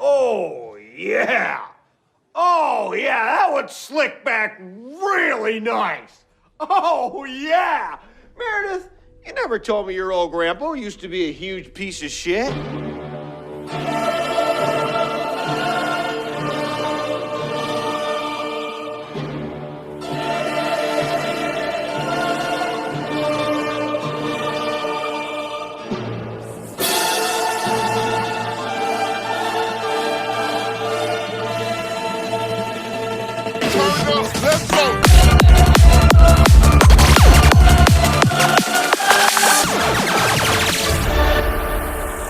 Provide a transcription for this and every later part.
Oh, yeah. Oh, yeah, that would slick back really nice. Oh, yeah. Meredith, you never told me your old grandpa used to be a huge piece of shit. Let's go.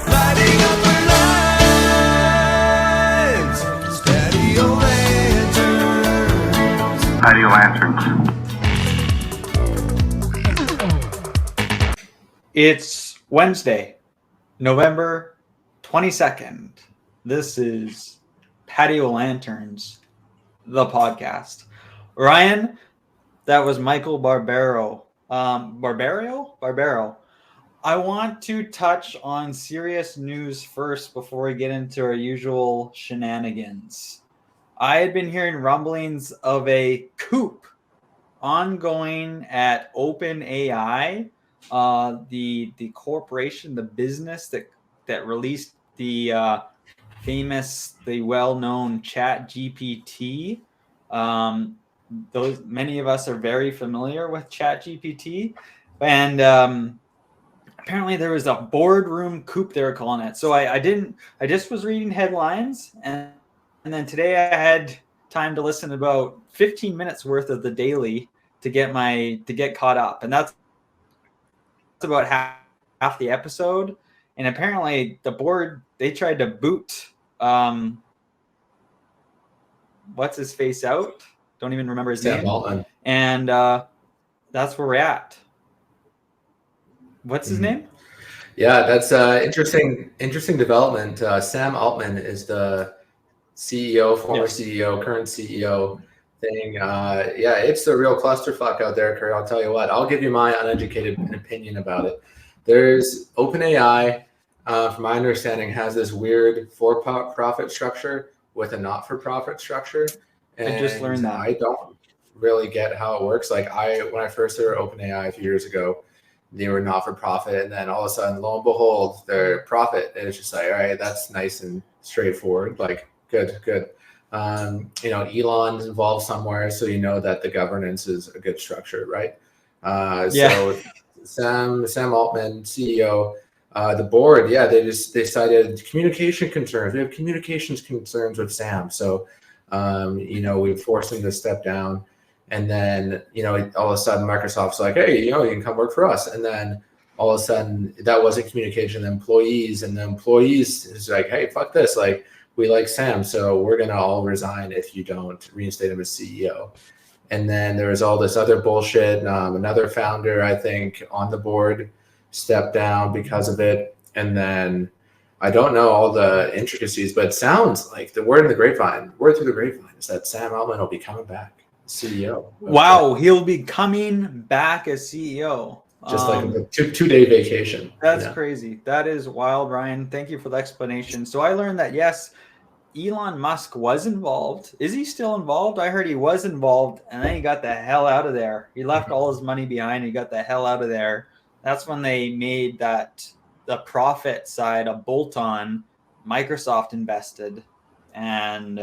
Lighting up our lives. Patio lanterns. Patio lanterns. It's Wednesday, November 22nd. This is Patio Lanterns, the podcast. Ryan, that was Michael Barbaro. Barbaro. I want to touch on serious news first before we get into our usual shenanigans. I had been hearing rumblings of a coup ongoing at OpenAI, the corporation, the business that released the well-known Chat GPT. Many of us are very familiar with Chat GPT, and apparently there was a boardroom coup, they were calling it. So I just was reading headlines, and then today I had time to listen to about 15 minutes worth of the daily to get caught up, and that's about half the episode. And apparently the board, they tried to boot what's his face out. Don't even remember his name. Sam Altman. And that's where we're at. What's his name? Yeah, that's interesting development. Sam Altman is the CEO, former CEO, current CEO thing. Yeah, it's a real clusterfuck out there, Curry. I'll tell you what. I'll give you my uneducated opinion about it. There's OpenAI, from my understanding, has this weird for-profit structure with a not-for-profit structure. And I just learned that. I don't really get how it works. Like when I first heard OpenAI a few years ago, they were not-for-profit, and then all of a sudden, lo and behold, they're profit. And it's just like, all right, that's nice and straightforward. Like, good. Elon's involved somewhere, so you know that the governance is a good structure, right? So Sam Altman, CEO, the board, they cited communication concerns. We have communications concerns with Sam, so we forced him to step down. And then, all of a sudden Microsoft's like, hey, you can come work for us. And then all of a sudden that wasn't communication to employees. And the employees is like, hey, fuck this. Like, we like Sam, so we're going to all resign if you don't reinstate him as CEO. And then there was all this other bullshit. Another founder, I think, on the board stepped down because of it. And then I don't know all the intricacies, but it sounds like the word through the grapevine is that Sam Altman will be coming back. CEO. Wow, he'll be coming back as CEO. Just like a two-day vacation. That's crazy. That is wild, Ryan. Thank you for the explanation. So I learned that, yes, Elon Musk was involved. Is he still involved? I heard he was involved, and then he got the hell out of there. He left all his money behind. He got the hell out of there. That's when they made the profit side a bolt-on. Microsoft invested, and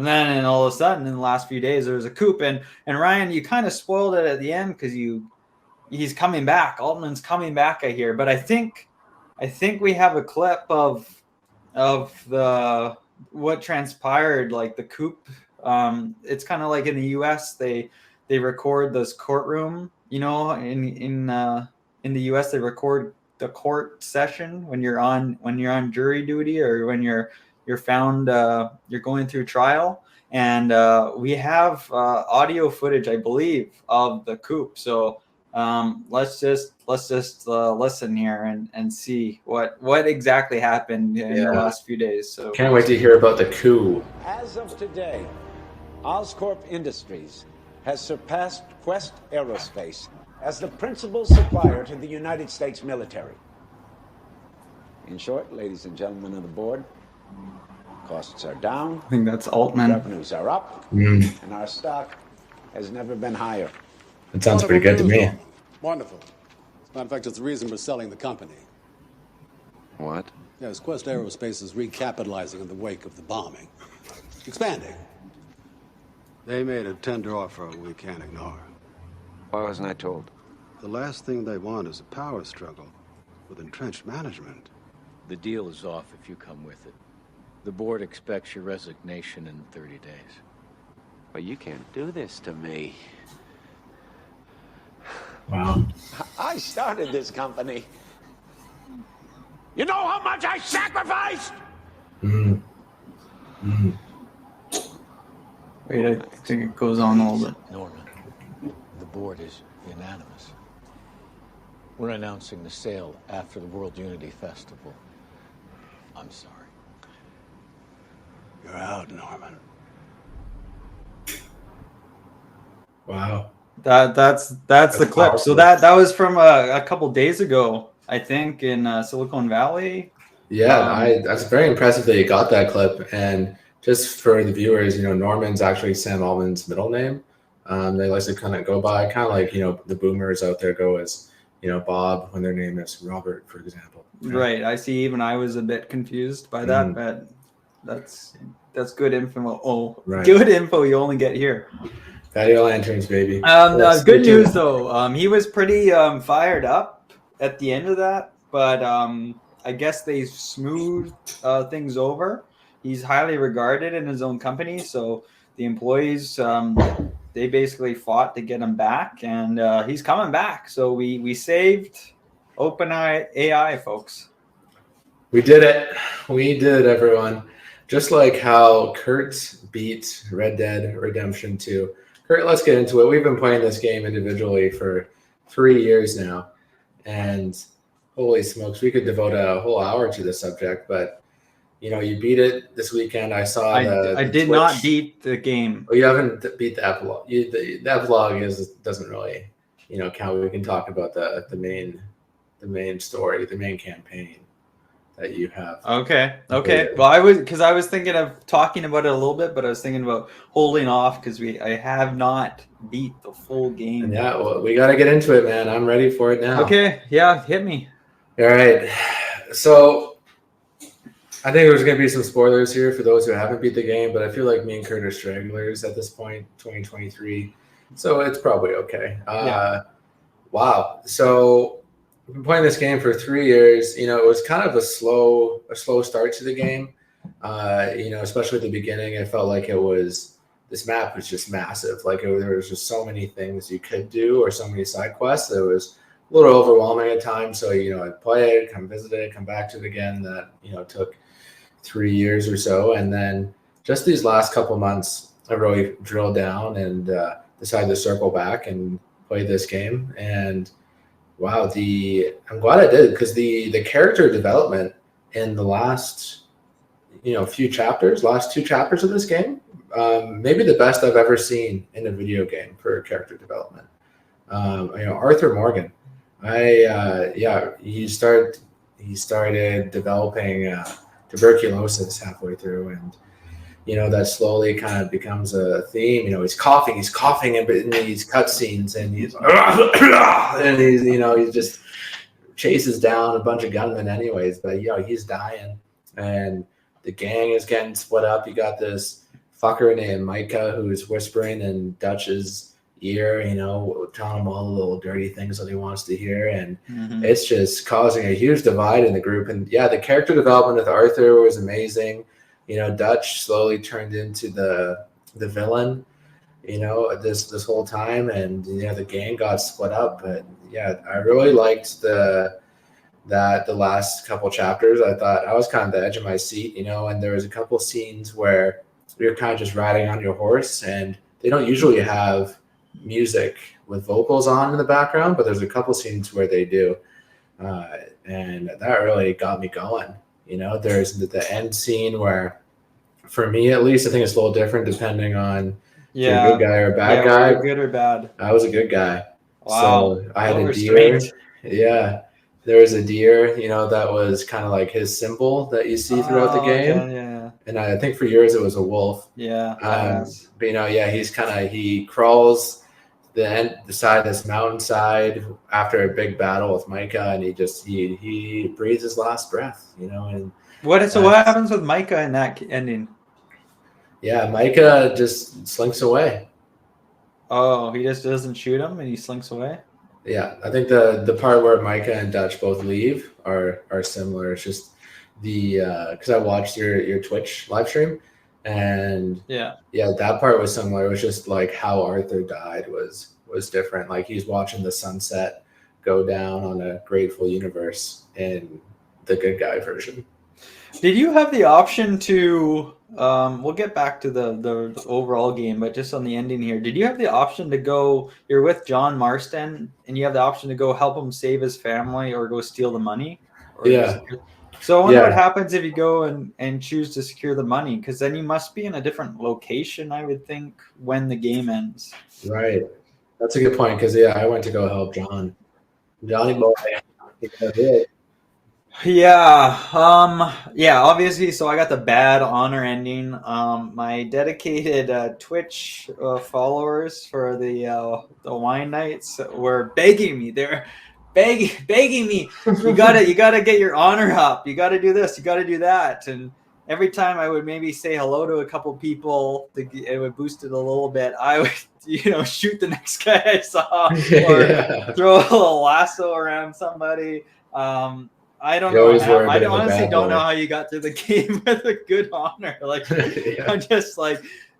then all of a sudden, in the last few days, there was a coup. And Ryan, you kind of spoiled it at the end because he's coming back. Altman's coming back, I hear. But I think we have a clip of what transpired, like the coup. It's kind of like in the U.S. they record this courtroom. In the U.S. they record the court session when you're on jury duty or when you're found you're going through trial, and we have audio footage, I believe, of the coup. So let's just listen here and see what exactly happened in the last few days. So can't wait to hear about the coup. As of today, Oscorp Industries has surpassed Quest Aerospace as the principal supplier to the United States military. In short, ladies and gentlemen of the board, Costs are down, I think that's Altman. revenues are up, Mm, and our stock has never been higher. that sounds pretty good to me. Norman. Wonderful. As a matter of fact, it's the reason we're selling the company. What? Yes, Quest Aerospace is recapitalizing in the wake of the bombing. Expanding. They made a tender offer we can't ignore. Why wasn't I told? The last thing they want is a power struggle with entrenched management. The deal is off if you come with it. The board expects your resignation in 30 days. But you can't do this to me. Wow. I started this company. You know how much I sacrificed? Mm, Wait, I think it goes on a little bit. Norman, the board is unanimous. We're announcing the sale after the World Unity Festival. I'm sorry. You're out, Norman. wow. That's the clip. powerful. So that was from a couple days ago, I think, in Silicon Valley. Yeah, that's very impressive that you got that clip. And just for the viewers, Norman's actually Sam Altman's middle name. They like to kind of go by, kind of like, the boomers out there go as, Bob when their name is Robert, for example. Right. I see. Even I was a bit confused by that, but that's good info. Oh, Right. Good info you only get here. Patio lanterns, baby. Yes, Good good news to- though. He was pretty fired up at the end of that, but I guess they smoothed things over. He's highly regarded in his own company, so the employees they basically fought to get him back, and he's coming back. So we saved OpenAI, folks. We did it. We did it, everyone. Just like how Kurt beat Red Dead Redemption 2. Kurt, let's get into it. We've been playing this game individually for 3 years now. And holy smokes, we could devote a whole hour to this subject. But, you beat it this weekend. I saw I did Twitch. not beat the game. Oh, you haven't beat the epilogue. The epilogue doesn't really, count. We can talk about the main story, the main campaign that you have. Okay. Well, I was thinking of talking about it a little bit, but I was thinking about holding off because I have not beat the full game. And yeah, well, we got to get into it, man. I'm ready for it now. Okay. Yeah. Hit me. All right. So I think there's going to be some spoilers here for those who haven't beat the game, but I feel like me and Kurt are stragglers at this point, 2023. So it's probably okay. Yeah. Wow. So I've been playing this game for 3 years. It was kind of a slow start to the game. Especially at the beginning, I felt like this map was just massive. Like there was just so many things you could do, or so many side quests. It was a little overwhelming at times. So I'd play it, come visit it, come back to it again. That took 3 years or so, and then just these last couple months, I really drilled down and decided to circle back and play this game. And wow, I'm glad I did, because the character development in the last few chapters, last 2 chapters of this game, maybe the best I've ever seen in a video game for character development. Arthur Morgan, he started developing tuberculosis halfway through, and that slowly kind of becomes a theme. He's coughing in these cutscenes, and he just chases down a bunch of gunmen anyways, but he's dying, and the gang is getting split up. You got this fucker named Micah who's whispering in Dutch's ear, telling him all the little dirty things that he wants to hear, and it's just causing a huge divide in the group. And yeah, the character development with Arthur was amazing. Dutch slowly turned into the villain, this whole time, and the gang got split up. But yeah, I really liked the last couple chapters. I thought I was kind of the edge of my seat, and there was a couple scenes where you're kind of just riding on your horse, and they don't usually have music with vocals on in the background, but there's a couple scenes where they do, and that really got me going. There's the end scene where, for me at least, I think it's a little different depending on if you're a good guy or a bad guy. Good or bad. I was a good guy. Wow. So I had a deer. Restraint. Yeah. there was a deer, you know, that was kind of like his symbol that you see throughout the Oh, game. okay, yeah, And I think for years it was a wolf. yeah, badass. But you know, yeah, he crawls the side of this mountainside after a big battle with Micah, and he breathes his last breath, you know, and So what that's, happens with Micah in that ending? yeah, Micah just slinks away. Oh, he just doesn't shoot him and he slinks away. Yeah, I think the part where Micah and Dutch both leave are similar. It's just the because I watched your Twitch live stream, and Yeah. that part was similar. It was just like how Arthur died was different. Like he's watching the sunset go down on a grateful universe in the good guy version. Did you have the option to? We'll get back to the overall game, but just on the ending here, did you have the option to go? You're with John Marston, and you have the option to go help him save his family, or go steal the money. Or Yeah. So I wonder what Yeah. happens if you go and choose to secure the money, because then you must be in a different location, I would think, when the game ends. Right. That's a good point because I went to go help Johnny boy. He got hit. Yeah, obviously, so I got the bad honor ending. My dedicated Twitch followers for the wine nights were begging me. They're begging me. You gotta get your honor up. You gotta do this. You gotta do that. And every time I would maybe say hello to a couple people, it would boost it a little bit. I would, shoot the next guy I saw, or Yeah. throw a little lasso around somebody. I don't You know. always were a I bit of a honestly bad don't know boy. how you got through the game with a good honor. Like Yeah.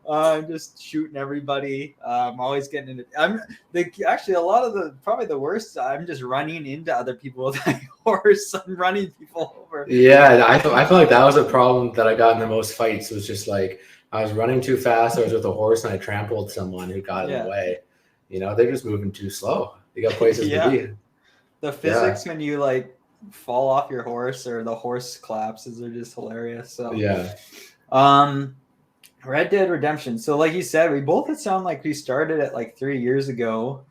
I'm just shooting everybody. I'm always getting into. Actually a lot of probably the worst. I'm just running into other people with my horse. I'm running people over. Yeah, I feel like that was a problem that I got in the most fights. Was just like I was running too fast. I was with a horse and I trampled someone who got in the way. You know, they're just moving too slow. They got places to be. The physics when you fall off your horse or the horse collapses are just hilarious. So Red Dead Redemption. So like you said, we both sound like we started it 3 years ago.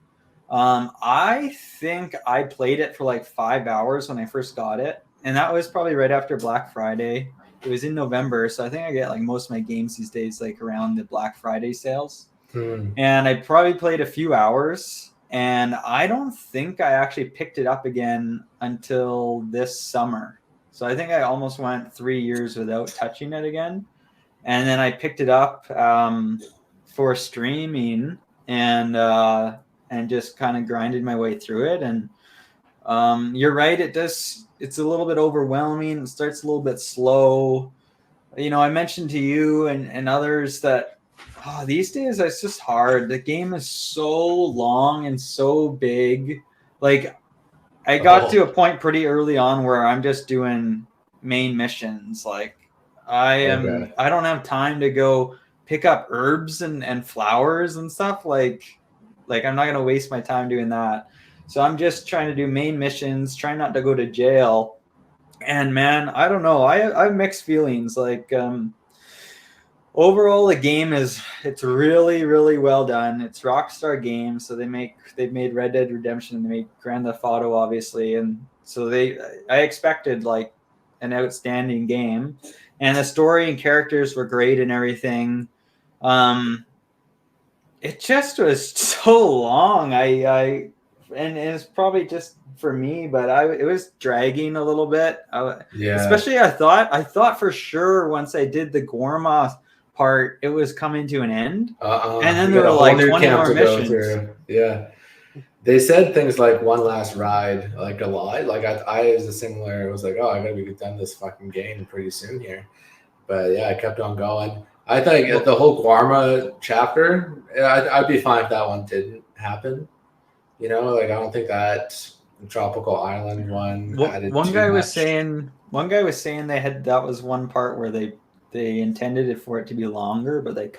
I think I played it for 5 hours when I first got it, and that was probably right after Black Friday. It was in November, so I think I get most of my games these days around the Black Friday sales. And I probably played a few hours, and I don't think I actually picked it up again until this summer. So I think I almost went 3 years without touching it again. And then I picked it up for streaming and just kind of grinded my way through it. And you're right, it's a little bit overwhelming. It starts a little bit slow. I mentioned to you and others that these days it's just hard. The game is so long and so big. I got to a point pretty early on where I'm just doing main missions. I don't have time to go pick up herbs and flowers and stuff. I'm not gonna waste my time doing that. So I'm just trying to do main missions, trying not to go to jail. And man, I don't know. I have mixed feelings. Overall, the game it's really, really well done. It's Rockstar Games, so they've made Red Dead Redemption and they made Grand Theft Auto, obviously, and so I expected an outstanding game, and the story and characters were great and everything. It just was so long. And it's probably just for me, but it was dragging a little bit. Especially I thought for sure once I did the Gorma part, it was coming to an end. And then there were 20 more missions. Yeah. They said things like one last ride, a lot. I was a similar, it was I gotta be done this fucking game pretty soon here. But yeah, I kept on going. I think the whole Guarma chapter, I'd be fine if that one didn't happen. I don't think that tropical island one added one too guy much. was saying that was one part where they intended it for it to be longer, but they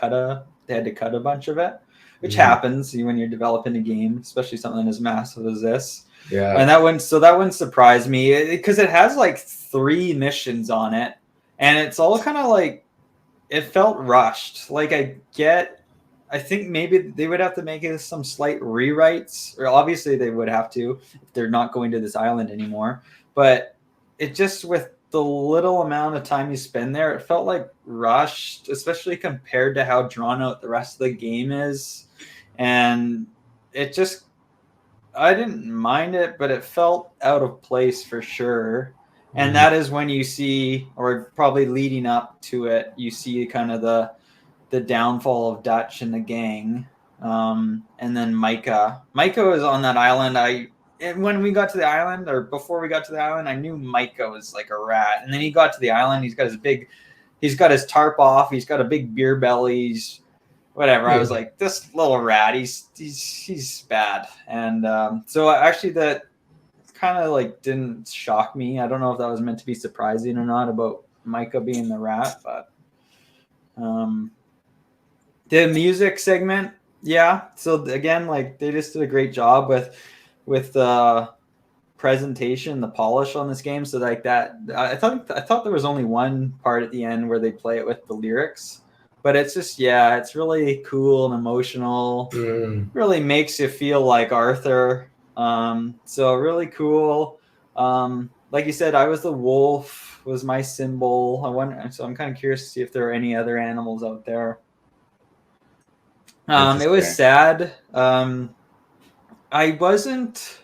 had to cut a bunch of it, which happens when you're developing a game, especially something as massive as this. Yeah. And that wouldn't surprise me because it has 3 missions on it, and it's all kind of it felt rushed. I get I think maybe they would have to make it some slight rewrites, or obviously they would have to if they're not going to this island anymore. But it just, with the little amount of time you spend there, it felt like rushed, especially compared to how drawn out the rest of the game is. And it just, I didn't mind it, but it felt out of place for sure. And that is when you see, or probably leading up to it, you see kind of the downfall of Dutch and the gang. And then Micah was on that island. And when we got to the island, or before we got to the island, I knew Micah was like a rat. And then he got to the island. He's got his tarp off. He's got a big beer belly. He's whatever. I was like, this little rat, he's bad. And so actually that kind of like didn't shock me. I don't know if that was meant to be surprising or not about Micah being the rat, but the music segment, yeah. So again, like they just did a great job with the presentation, the polish on this game. So like that, I thought there was only one part at the end where they play it with the lyrics, but it's just, yeah, it's really cool and emotional. Really makes you feel like Arthur. So really cool. Like you said, I was the wolf, was my symbol. So I'm kind of curious to see if there are any other animals out there. It was sad. I wasn't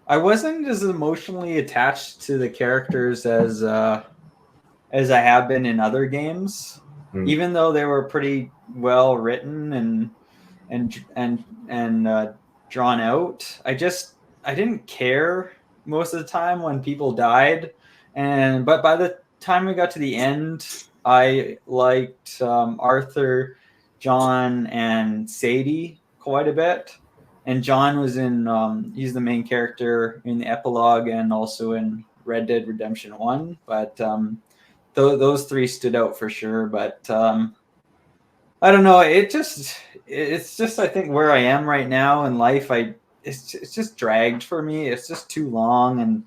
as emotionally attached to the characters as I have been in other games, even though they were pretty well written and drawn out. I didn't care most of the time when people died, but by the time we got to the end, I liked Arthur, John, and Sadie quite a bit. And John was in he's the main character in the epilogue and also in Red Dead Redemption 1. But those three stood out for sure. But I don't know. It's just I think where I am right now in life, it's just dragged for me. It's just too long, and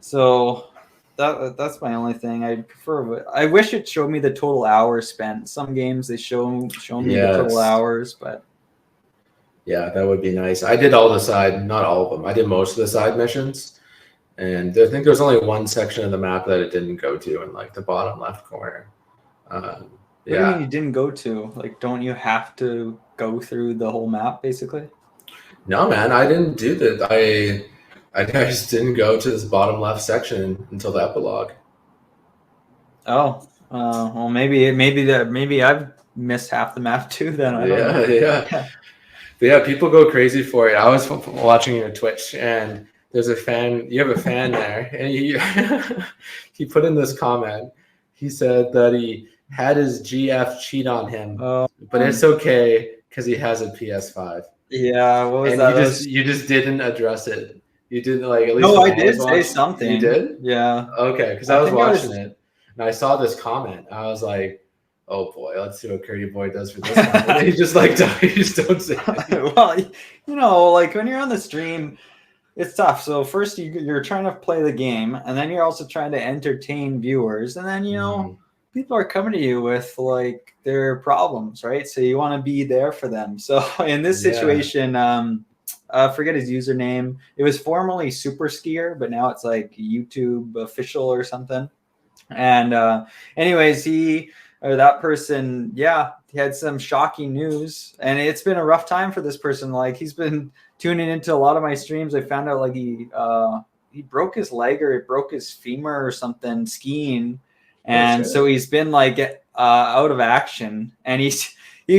so that's my only thing. I wish it showed me the total hours spent. Some games they show me the total hours, but yeah, that would be nice. I did all the side, not all of them. I did most of the side missions, and I think there's only one section of the map that it didn't go to in like the bottom left corner. What do you mean you didn't go to? Like, don't you have to go through the whole map basically? No, man, I didn't do that. I just didn't go to this bottom left section until the epilogue. Oh, well, maybe I've missed half the map too. Then I don't know. Yeah. But yeah, people go crazy for it. I was watching your Twitch, and there's a fan. You have a fan there, and he put in this comment. He said that he had his GF cheat on him, but it's okay because he has a PS5. Yeah, what was and that? You just didn't address it. You didn't like at least. No, I did say something. You did? Yeah. Okay, because I was watching it and I saw this comment. I was like, "Oh boy, let's see what Curdy Boy does for this one." And then he just like you just don't say it. Well, like when you're on the stream, it's tough. So first you're trying to play the game, and then you're also trying to entertain viewers, and then people are coming to you with like their problems, right? So you want to be there for them. So in this situation, forget his username. It was formerly Super Skier, but now it's like YouTube official or something. And anyways, that person, he had some shocking news, and it's been a rough time for this person. Like he's been tuning into a lot of my streams. I found out like he broke his leg or he broke his femur or something skiing. And so he's been like out of action, and he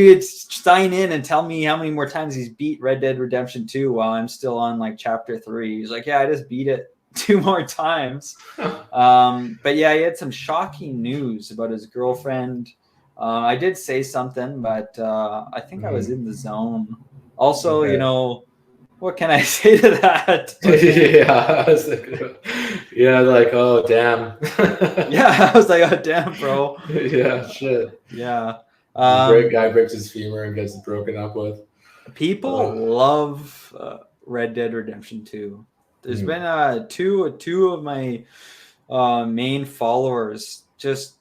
would sign in and tell me how many more times he's beat Red Dead Redemption 2 while I'm still on like chapter 3. He's like, yeah, I just beat it 2 more times. But yeah, he had some shocking news about his girlfriend. I did say something, but I think I was in the zone. Also, what can I say to that? Like, oh damn. I was like, oh damn, bro. Yeah, shit. Yeah. Guy breaks his femur and gets broken up with. People love Red Dead Redemption 2. There's been two of my main followers just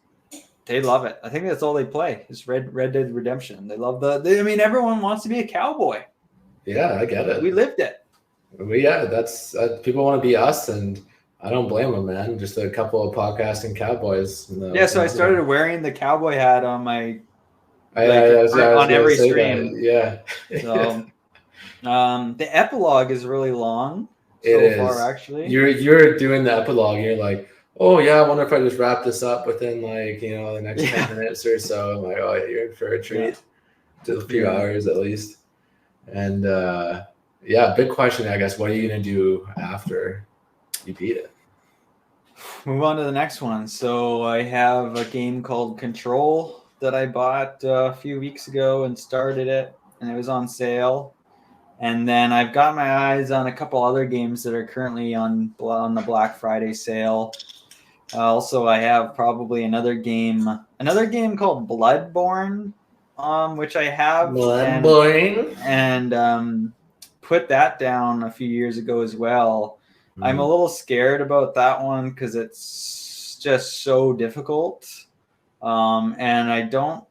They love it. I think that's all they play is Red Dead Redemption. They love I mean, everyone wants to be a cowboy. Yeah, I get it. We lived it. Yeah, that's people want to be us, and I don't blame them, man. Just a couple of podcasting cowboys. Yeah, so I started wearing the cowboy hat on my I was on gonna every say stream. that. Yeah. So the epilogue is really long It so is. far, actually. You're doing the epilogue, and you're like, oh yeah, I wonder if I just wrap this up within like the next 10 minutes or so. I'm like, oh yeah, you're in for a treat. To a few hours at least. And yeah, big question, I guess. What are you gonna do after you beat it? Move on to the next one. So I have a game called Control that I bought a few weeks ago and started it, and it was on sale. And then I've got my eyes on a couple other games that are currently on the Black Friday sale. Also, I have probably another game called Bloodborne, which I have and put that down a few years ago as well. I'm a little scared about that one because it's just so difficult, and I don't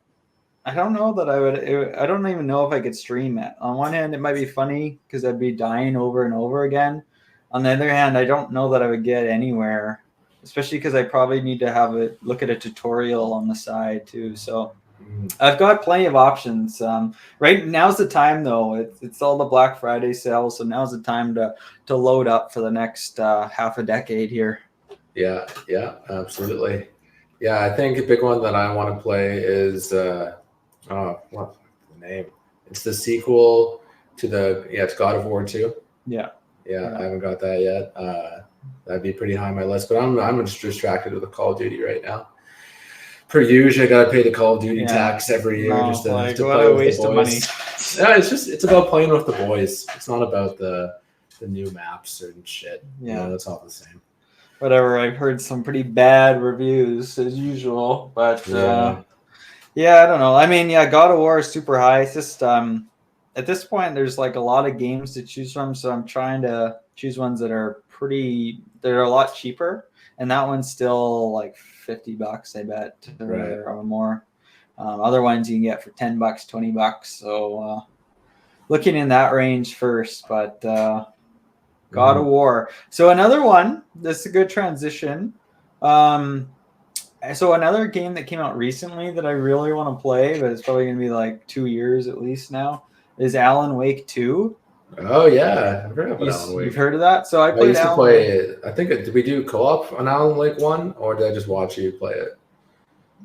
know that I don't even know if I could stream it. On one hand, it might be funny because I'd be dying over and over again. On the other hand, I don't know that I would get anywhere, especially because I probably need to look at a tutorial on the side too. So I've got plenty of options. Right now's the time though. It's all the Black Friday sale, so now's the time to load up for the next half a decade here. Yeah, absolutely. Yeah, I think a big one that I want to play is what's the name? It's the sequel to it's God of War 2. Yeah. I haven't got that yet. That'd be pretty high on my list, but I'm just distracted with the Call of Duty right now. Per usual, I gotta pay the Call of Duty tax every year just to play with the boys. Yeah, it's about playing with the boys. It's not about the new maps and shit. Yeah, it's all the same. Whatever. I've heard some pretty bad reviews as usual, but I don't know. I mean, God of War is super high. It's just at this point, there's like a lot of games to choose from, so I'm trying to choose ones that are a lot cheaper, and that one's still like $50, I bet, or more. Other ones you can get for $10, $20. So looking in that range first, but God of War. So another one. This is a good transition. So another game that came out recently that I really want to play, but it's probably going to be like 2 years at least now, is Alan Wake 2. Oh yeah, I've heard about Alan Wake. You've heard of that? So I used to play it. I think did we do co-op on Alan Wake 1, or did I just watch you play it?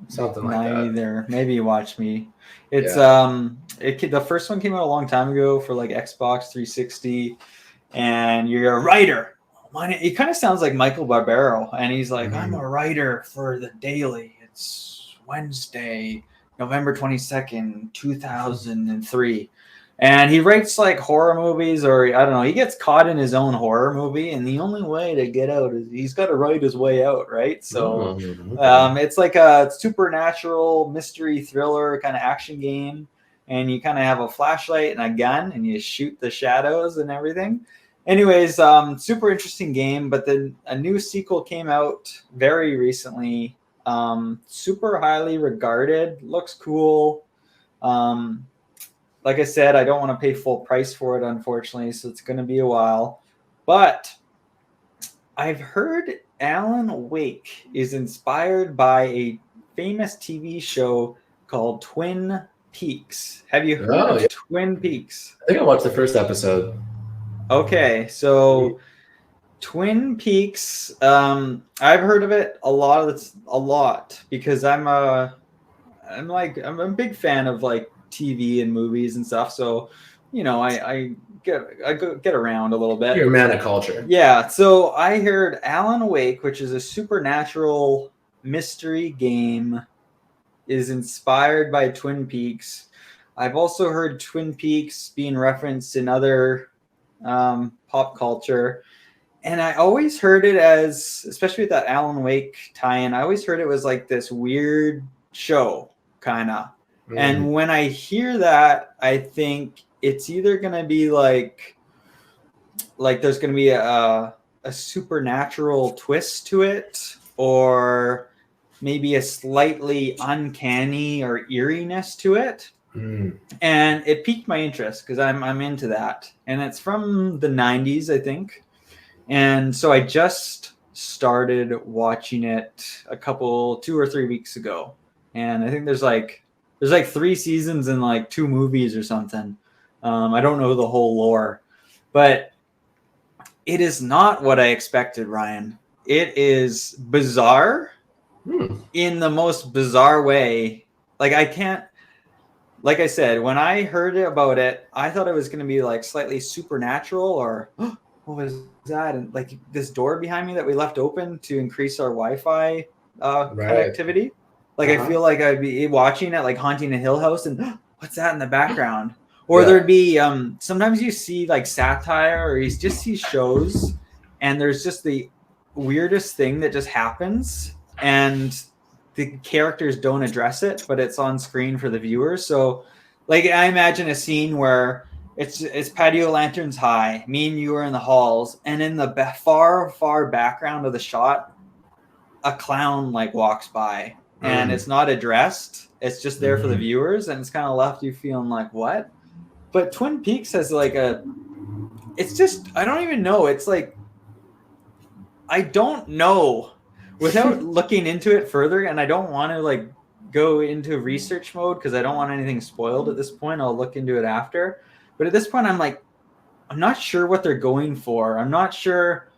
Something like that. Either. Maybe you watch me. It's the first one came out a long time ago for like Xbox 360, and you're a writer. He kind of sounds like Michael Barbaro, and he's like, I'm a writer for the Daily. It's Wednesday, November 22nd, 2003. And he writes like horror movies, or I don't know, he gets caught in his own horror movie, and the only way to get out is he's got to write his way out, right? So it's like a supernatural mystery thriller kind of action game, and you kind of have a flashlight and a gun, and you shoot the shadows and everything. Anyways, super interesting game, but then a new sequel came out very recently. Super highly regarded, looks cool. Like I said, I don't want to pay full price for it, unfortunately, so it's going to be a while. But I've heard Alan Wake is inspired by a famous TV show called Twin Peaks. Have you heard of Twin Peaks? I think I watched the first episode. Okay, so Twin Peaks, I've heard of it a lot because I'm a big fan of like TV and movies and stuff. So, I get around a little bit. You're a man of culture. Yeah. So I heard Alan Wake, which is a supernatural mystery game, is inspired by Twin Peaks. I've also heard Twin Peaks being referenced in other pop culture, and I always heard it as, especially with that Alan Wake tie-in, I always heard it was like this weird show kind of. And when I hear that, I think it's either going to be like there's going to be a supernatural twist to it, or maybe a slightly uncanny or eeriness to it. Mm. And it piqued my interest because I'm into that. And it's from the 90s, I think. And so I just started watching it 2 or 3 weeks ago. And I think there's like 3 seasons and like 2 movies or something. I don't know the whole lore, but it is not what I expected, Ryan. It is bizarre in the most bizarre way. Like I can't, like I said, when I heard about it, I thought it was going to be like slightly supernatural or what was that? And like this door behind me that we left open to increase our Wi-Fi Right. connectivity. Like I feel like I'd be watching it like Haunting a Hill House and what's that in the background? Or Yeah. there'd be sometimes you see like satire or you just see shows and there's just the weirdest thing that just happens and the characters don't address it, but it's on screen for the viewers. So like I imagine a scene where it's patio lanterns high, me and you are in the halls, and in the far background of the shot a clown like walks by and it's not addressed, it's just there for the viewers, and it's kind of left you feeling like what. But Twin Peaks has like it's just I don't even know, it's like I don't know without looking into it further, and I don't want to like go into research mode because I don't want anything spoiled at this point. I'll look into it after. But at this point, I'm like, I'm not sure what they're going for. I'm not sure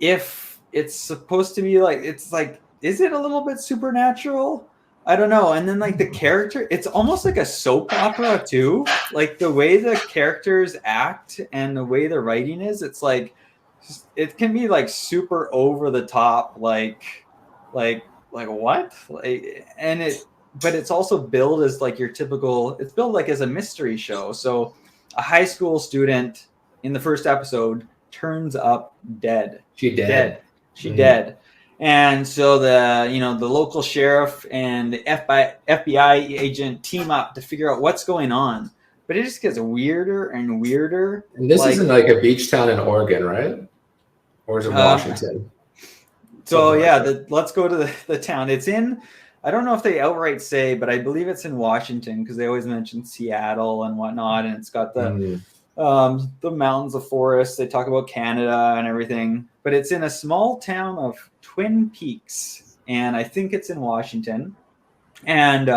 if it's supposed to be like, it's like, is it a little bit supernatural? I don't know. And then like the character, it's almost like a soap opera too. Like the way the characters act and the way the writing is, it's like, it can be like super over the top, like what? Like, and it, but it's also billed as like your typical, it's billed like as a mystery show. So a high school student in the first episode turns up dead. She dead. She dead. And so the local sheriff and the FBI agent team up to figure out what's going on. But it just gets weirder and weirder. And this isn't like a beach town in Oregon, right? Or is it Washington? So yeah, let's go to the town. It's in, I don't know if they outright say, but I believe it's in Washington because they always mention Seattle and whatnot. And it's got the mountains, the forests. They talk about Canada and everything. But it's in a small town of Twin Peaks. And I think it's in Washington. And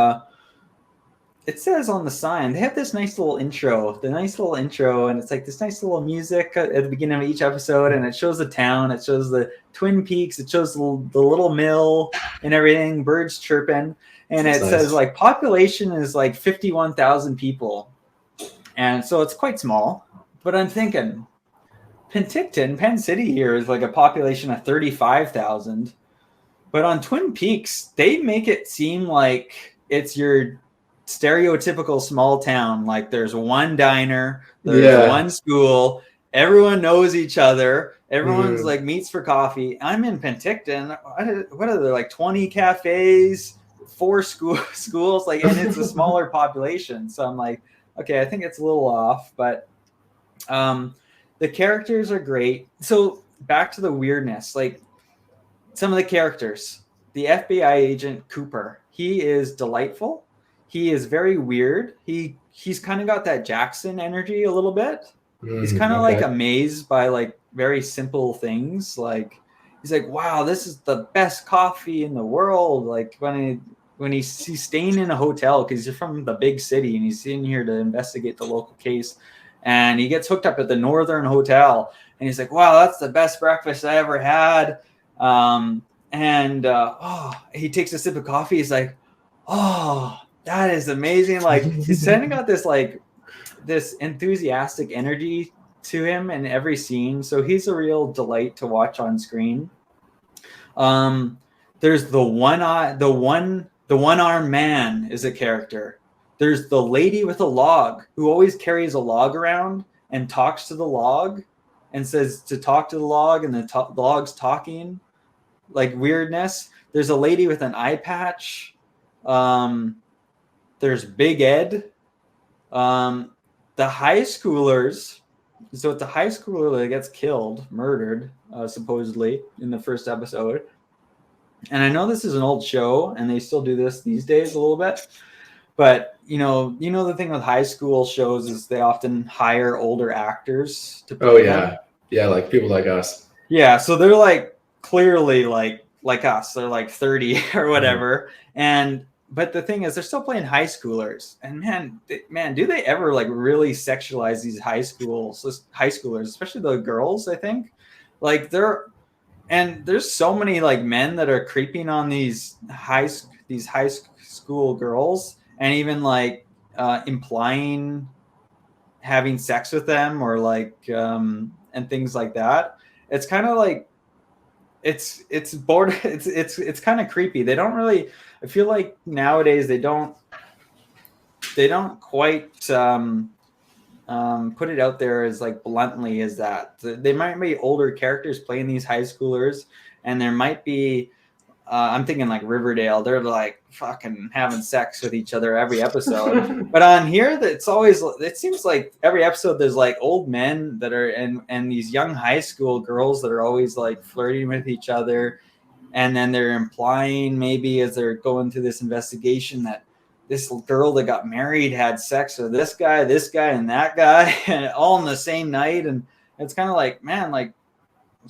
it says on the sign, they have this nice little intro, and it's like this nice little music at the beginning of each episode, and it shows the town, it shows the Twin Peaks, it shows the little mill and everything, birds chirping, and it says like population is like 51,000 people, and so it's quite small. But I'm thinking, Penticton, Penn City here is like a population of 35,000, but on Twin Peaks, they make it seem like it's your stereotypical small town. Like there's one diner, there's one school, everyone knows each other, everyone's like meets for coffee. I'm in Penticton. What are there, like 20 cafes, 4 schools, like, and it's a smaller population. So I'm like, okay, I think it's a little off, but the characters are great. So back to the weirdness, like some of the characters, the FBI agent Cooper, he is delightful. He is very weird. He's kind of got that Jackson energy a little bit. He's kind of like amazed by like very simple things. Like he's like, wow, this is the best coffee in the world. Like when he's staying in a hotel because he's from the big city and he's in here to investigate the local case, and he gets hooked up at the Northern Hotel, and he's like, wow, that's the best breakfast I ever had. He takes a sip of coffee. He's like, oh, that is amazing. Like he's kind of got this like this enthusiastic energy to him in every scene. So he's a real delight to watch on screen. There's the one-armed man is a character. There's the lady with a log who always carries a log around and talks to the log and says to talk to the log, and the log's talking, like weirdness. There's a lady with an eye patch. There's Big Ed. The high schoolers. So it's a high schooler that gets killed, murdered, supposedly in the first episode. And I know this is an old show, and they still do this these days a little bit. But you know the thing with high school shows is they often hire older actors to play them. Yeah, like people like us. Yeah, so they're like clearly like us. They're like 30 or whatever. And but the thing is, they're still playing high schoolers. And man, do they ever like really sexualize these high schoolers, especially the girls? I think like there's so many like men that are creeping on these high school girls, and even like implying having sex with them, or like and things like that. It's kind of like it's bored. It's kind of creepy. They don't really. I feel like nowadays they don't quite put it out there as like bluntly as that. They might be older characters playing these high schoolers, and there might be. I'm thinking like Riverdale. They're like fucking having sex with each other every episode. But on here, it seems like every episode there's like old men that are and these young high school girls that are always like flirting with each other. And then they're implying maybe as they're going through this investigation that this girl that got married had sex with this guy, and that guy, and all in the same night. And it's kind of like, man, like,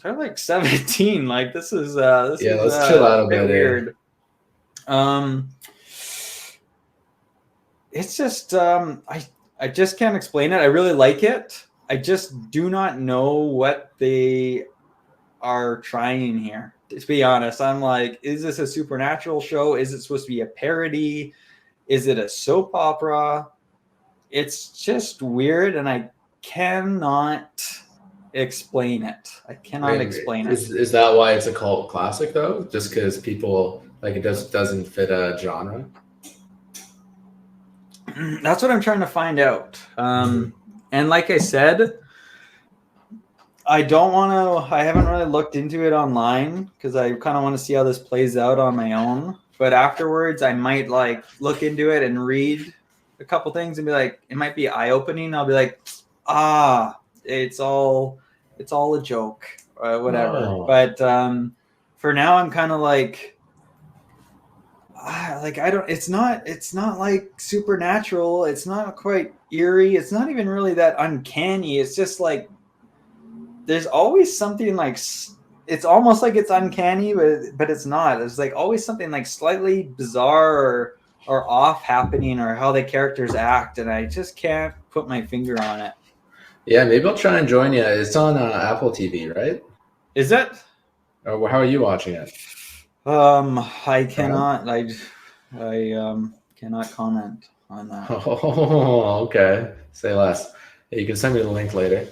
they're like 17. Like this is let's chill out a bit weird. It's just I just can't explain it. I really like it. I just do not know what they are trying here. To be honest, I'm like, is this a supernatural show? Is it supposed to be a parody? Is it a soap opera? It's just weird, and I cannot explain it. I cannot explain it. Is that why it's a cult classic though? Just because people like it doesn't fit a genre? That's what I'm trying to find out. And like I said, I haven't really looked into it online because I kind of want to see how this plays out on my own. But afterwards, I might like look into it and read a couple things and be like, it might be eye-opening. I'll be like, it's all a joke or whatever. Oh. But for now, I'm kind of like I don't. It's not like supernatural. It's not quite eerie. It's not even really that uncanny. It's just like there's always something like it's almost like it's uncanny, but it's not. There's like always something like slightly bizarre or off happening, or how the characters act, and I just can't put my finger on it. Yeah, maybe I'll try and join you. It's on Apple TV, right? Is it? Or how are you watching it? I cannot. I cannot comment on that. Oh, okay. Say less. Yeah, you can send me the link later.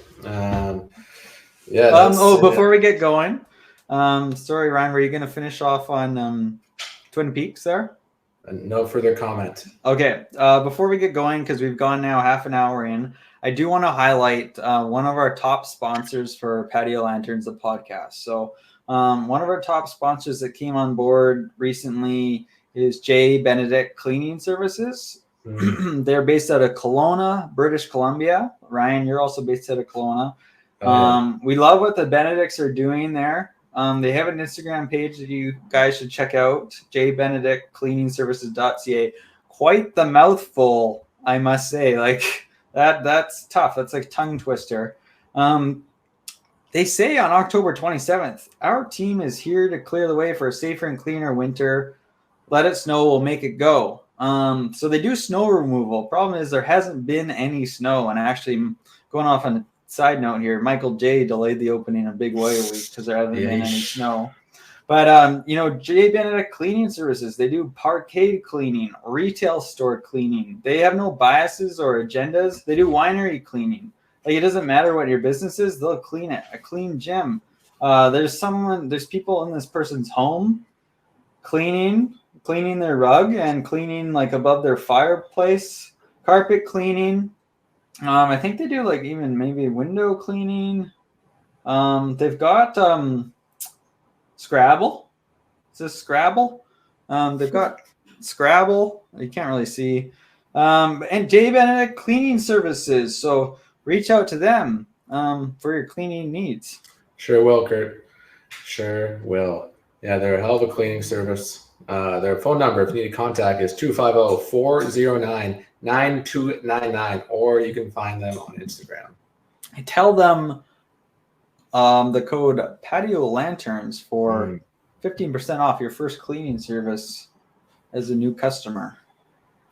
Before we get going, sorry, Ryan, were you going to finish off on Twin Peaks there? No further comment. Okay. Before we get going, because we've gone now half an hour in, I do want to highlight one of our top sponsors for Patio Lanterns, the podcast. So one of our top sponsors that came on board recently is J. Benedict Cleaning Services. They're based out of Kelowna, British Columbia. Ryan, you're also based out of Kelowna. We love what the Benedicts are doing there. They have an Instagram page that you guys should check out, jbenedictcleaningservices.ca. Quite the mouthful, I must say. Like that's tough. That's like tongue twister. They say on October 27th, our team is here to clear the way for a safer and cleaner winter. Let it snow, we'll make it go. So they do snow removal. Problem is there hasn't been any snow. And actually, going off on a side note here, Michael J delayed the opening of Big Whale Week because there hasn't been any snow. But, J. Benedict Cleaning Services, they do parkade cleaning, retail store cleaning. They have no biases or agendas. They do winery cleaning. Like, it doesn't matter what your business is, they'll clean it. A clean gym. There's people in this person's home cleaning their rug and cleaning like above their fireplace, carpet cleaning. I think they do like even maybe window cleaning. They've got Scrabble. Is this Scrabble? They've got Scrabble. You can't really see. And J. Benedict Cleaning Services. So reach out to them for your cleaning needs. Sure will, Kurt. Sure will. Yeah, they're a hell of a cleaning service. Their phone number, if you need to contact, is 250-409-9299, or you can find them on Instagram. Tell them the code Patio Lanterns for 15% off your first cleaning service as a new customer.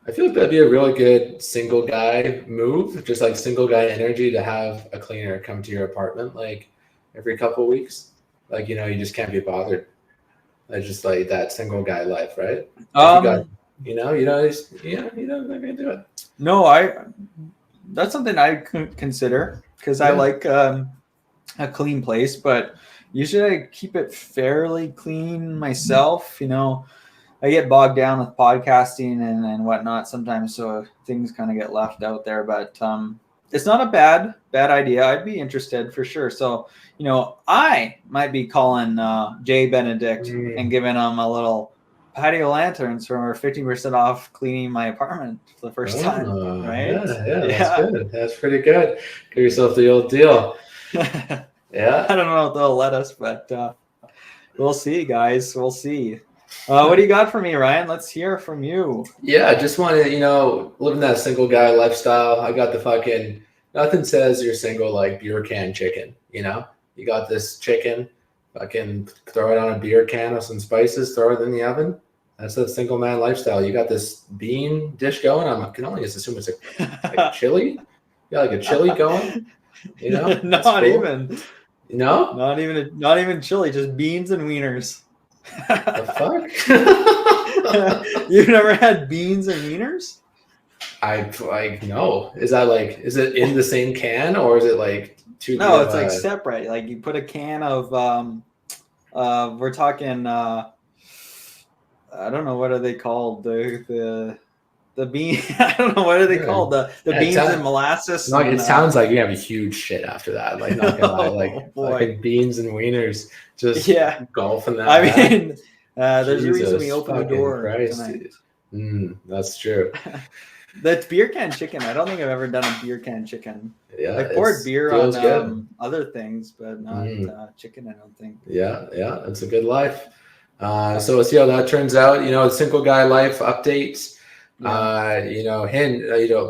I feel like that'd be a really good single guy move, just like single guy energy, to have a cleaner come to your apartment like every couple of weeks. Like, you just can't be bothered. It's just like that single guy life, right? If you got, you don't do it. No, that's something I could consider, because I like a clean place, but usually I keep it fairly clean myself. I get bogged down with podcasting and whatnot sometimes, so things kind of get left out there. But it's not a bad idea. I'd be interested for sure. So, I might be calling Jay Benedict and giving him a little Patio Lanterns for 15% off cleaning my apartment for the first time. Right? Yeah, that's good. That's pretty good. Give yourself the old deal. Yeah. I don't know if they'll let us, but we'll see, guys. We'll see. What do you got for me, Ryan? Let's hear from you. Yeah, I just want to, living that single guy lifestyle. I got the fucking, nothing says you're single like beer can chicken, You got this chicken, fucking throw it on a beer can with some spices, throw it in the oven. That's a single man lifestyle. You got this bean dish going. I can only just assume it's like chili. You got like a chili going, Not cool. even. Not even chili, just beans and wieners. The fuck? You've never had beans and wieners? No. Is it in the same can, or is it like two? No, it's like separate. Like you put a can of we're talking I don't know, what are they called? The bean I don't know, what are they called? The beans and molasses. It sounds like you have a huge shit after that. Like, not gonna lie, like beans and wieners, just golfing that. I mean, there's a reason we opened the door tonight. That's true. That beer can chicken, I don't think I've ever done a beer can chicken. Yeah, I poured beer on other things, but not chicken, I don't think. Yeah, it's a good life. So let's see how that turns out. Single guy life updates.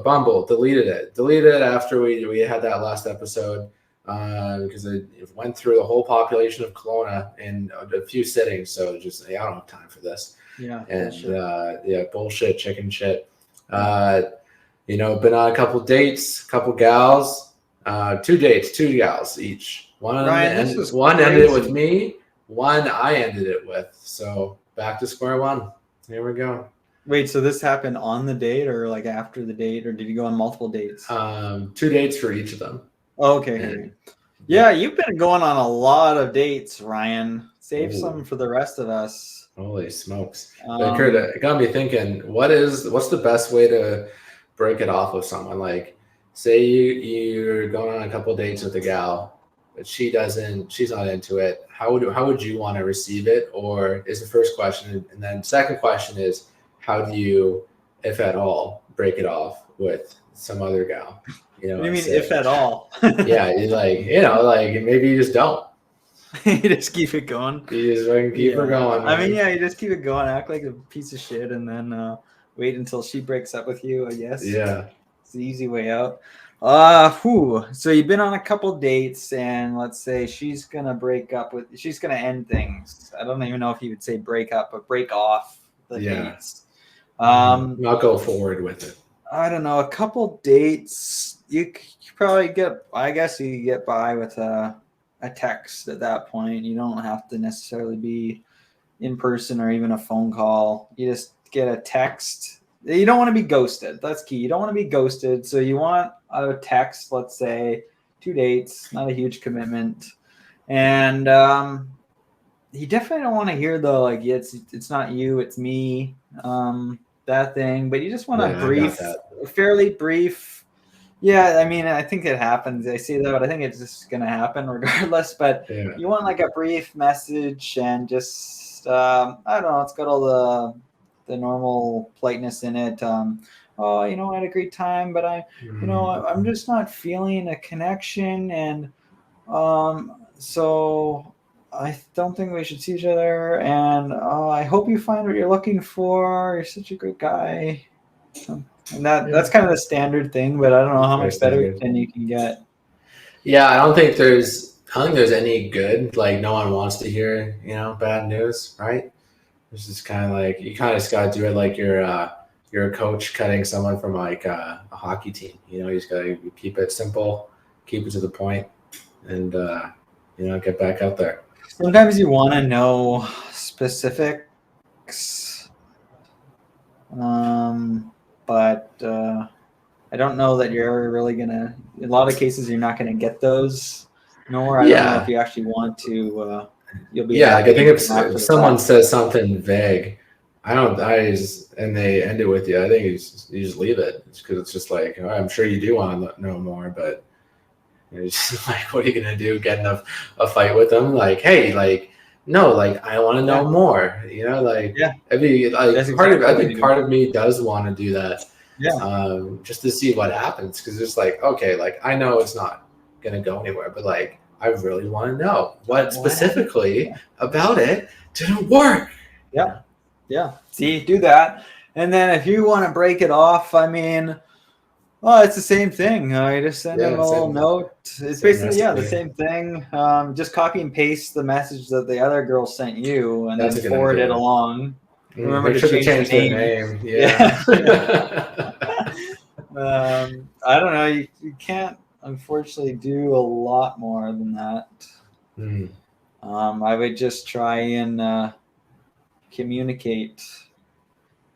Bumble deleted it after we had that last episode, because it went through the whole population of Kelowna in a few sittings. So just, I don't have time for this. Bullshit, chicken shit. Been on a couple dates, couple gals, 2 dates, 2 gals each. One ended with me, one I ended it with. So back to square one. Here we go. Wait, so this happened on the date, or like after the date, or did you go on multiple dates? 2 dates for each of them. Oh, okay. Yeah, you've been going on a lot of dates, Ryan. Save some for the rest of us. Holy smokes. Kurt, it got me thinking, what's the best way to break it off with someone? Like, say you're going on a couple dates with a gal, but she's not into it. How would you want to receive it? Or is the first question, and then second question is, how do you, if at all, break it off with some other gal? What do you mean, if at all? Yeah, maybe you just don't. You just keep it going. You just keep her going. Man. I mean, you just keep it going. Act like a piece of shit, and then wait until she breaks up with you, I guess. Yeah. It's the easy way out. So you've been on a couple dates, and let's say she's gonna end things. I don't even know if you would say break up, but break off the dates. Not go forward with it. I don't know. A couple dates, you probably get by with a text at that point. You don't have to necessarily be in person or even a phone call. You just get a text. You don't want to be ghosted. That's key. You don't want to be ghosted. So you want a text, let's say 2 dates, not a huge commitment. And you definitely don't want to hear it's not you, it's me, that thing. But you just want a fairly brief. Yeah, I mean, I think it happens. I see that, but I think it's just going to happen regardless. But you want like a brief message and just, I don't know, it's got all the normal politeness in it. I had a great time, but I'm just not feeling a connection. And so I don't think we should see each other, and I hope you find what you're looking for. You're such a good guy. And that's kind of the standard thing, but I don't know how Very much better standard. than you can get. Yeah, I don't think there's any good. Like, no one wants to hear, bad news, right? It's just kind of like you kind of just gotta do it like you're a coach cutting someone from like a hockey team. You just gotta keep it simple, keep it to the point, and get back out there. Sometimes you want to know specifics, but I don't know that you're ever really gonna. In a lot of cases, you're not gonna get those. Nor I don't know if you actually want to. You'll be Like I think if after someone the fact. says something vague, and they end it with you, I think you just leave it because it's just like, oh, I'm sure you do want to know more, but it's just like, what are you gonna do? Get in a fight with them? Like, hey, like, no, like I want to know more. Like, I think part of me does want to do that. Just to see what happens, because it's like, okay, like I know it's not gonna go anywhere, but like I really want to know what specifically about it didn't work. Yeah. See, do that, and then if you want to break it off, I mean, well, it's the same thing. You just send them a little note. It's basically the same thing. Just copy and paste the message that the other girl sent you, and then forward it along. Remember to change the name. Yeah. I don't know. You can't unfortunately do a lot more than that. I would just try and communicate.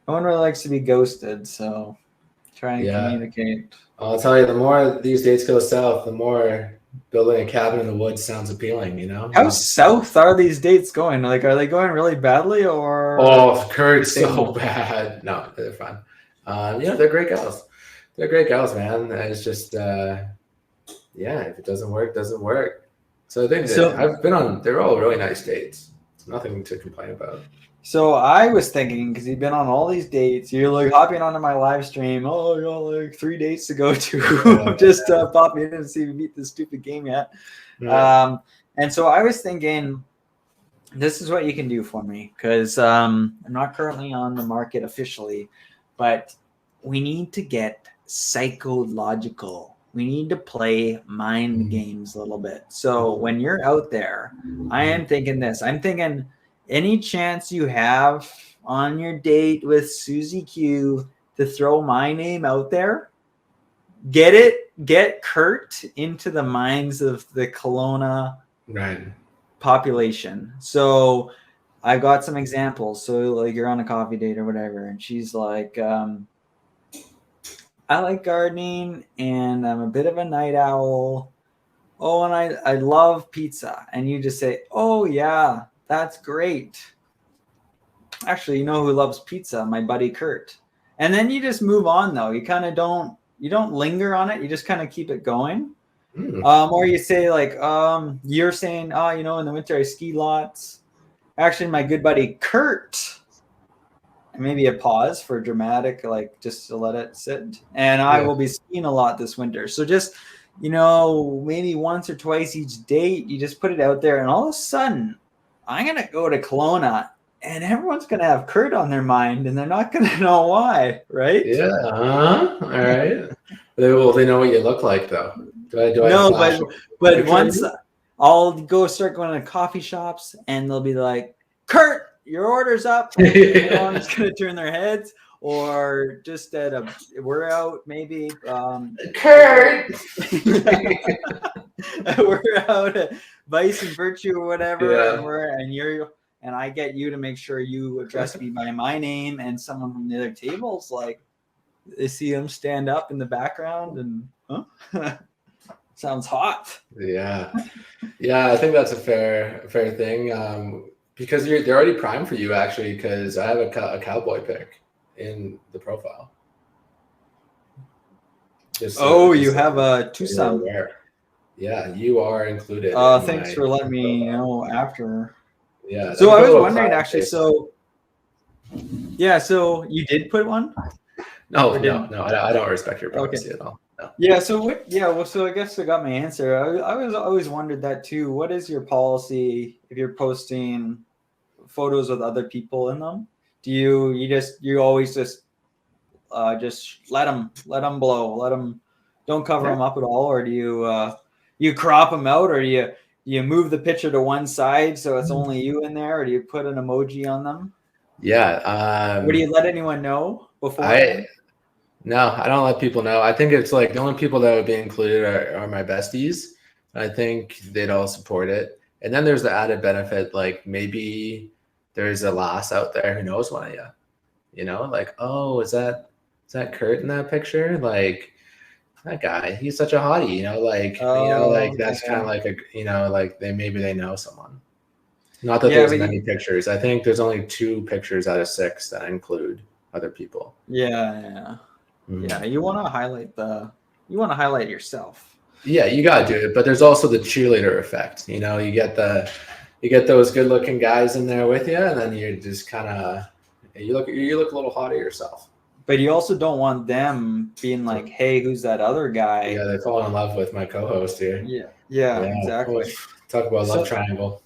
No one really likes to be ghosted, so try and communicate. I'll tell you, the more these dates go south, the more building a cabin in the woods sounds appealing, How south are these dates going? Like, are they going really badly or? Oh, Kurt's so bad. No, they're fine. They're great gals. They're great gals, man. It's just, if it doesn't work, doesn't work. So I think I've been on, they're all really nice dates. Nothing to complain about. So I was thinking, because you've been on all these dates, you're like hopping onto my live stream. Oh, I got like 3 dates to go to. Just popping in and see if we beat this stupid game yet. Right. And so I was thinking, this is what you can do for me, because I'm not currently on the market officially, but we need to get psychological. We need to play mind games a little bit. So when you're out there, I am thinking this. I'm thinking, any chance you have on your date with Susie Q to throw my name out there, get Kurt into the minds of the Kelowna population. So I've got some examples. So like you're on a coffee date or whatever, and she's like, I like gardening and I'm a bit of a night owl. Oh, and I love pizza. And you just say, oh yeah, that's great. Actually, you know who loves pizza? My buddy Kurt. And then you just move on though. You kind of don't linger on it. You just kind of keep it going. Or you say like, you're saying, oh, in the winter I ski lots. Actually, my good buddy Kurt. And maybe a pause for dramatic, like just to let it sit. And I will be skiing a lot this winter. So just, maybe once or twice each date, you just put it out there. And all of a sudden, I'm going to go to Kelowna and everyone's going to have Kurt on their mind and they're not going to know why, right? Yeah. All right. They know what you look like, though. But once I'll start going to coffee shops and they'll be like, Kurt, your order's up. Everyone's going to turn their heads. Or just we're out maybe. Kurt! We're out at Vice and Virtue or whatever, and I get you to make sure you address me by my name, and someone from the other table's like, they see him stand up in the background and sounds hot. Yeah, I think that's a fair thing, because they're already primed for you actually, because I have a cowboy pick in the profile. You have a twosome. Yeah, you are included. Thanks for letting me know after. Yeah. So I was wondering actually. So you did put one? No, I don't respect your privacy at all. Yeah. So so I guess I got my answer. I was always wondered that too. What is your policy if you're posting photos with other people in them? Do you always just let them blow, let them, don't cover them up at all, or do you crop them out, or do you move the picture to one side so it's only you in there, or do you put an emoji on them? Yeah. Or do you let anyone know beforehand? No, I don't let people know. I think it's like the only people that would be included are my besties. I think they'd all support it. And then there's the added benefit, like maybe there's a lass out there who knows one of you. You know, like, oh, is that Kurt in that picture? Like that guy, he's such a hottie, Oh, that's kind of yeah. like like they know someone. Not that Yeah, there's but many pictures. I think there's only 2 pictures out of 6 that include other people. yeah. Yeah, you want to highlight yourself. Yeah, you gotta do it, but there's also the cheerleader effect. You get those good looking guys in there with you, and then you're just kind of you look a little hot at yourself. But you also don't want them being like, "Hey, who's that other guy?" Yeah, they fall in love with my co-host here. Yeah, Yeah, exactly. talk about love So, triangle.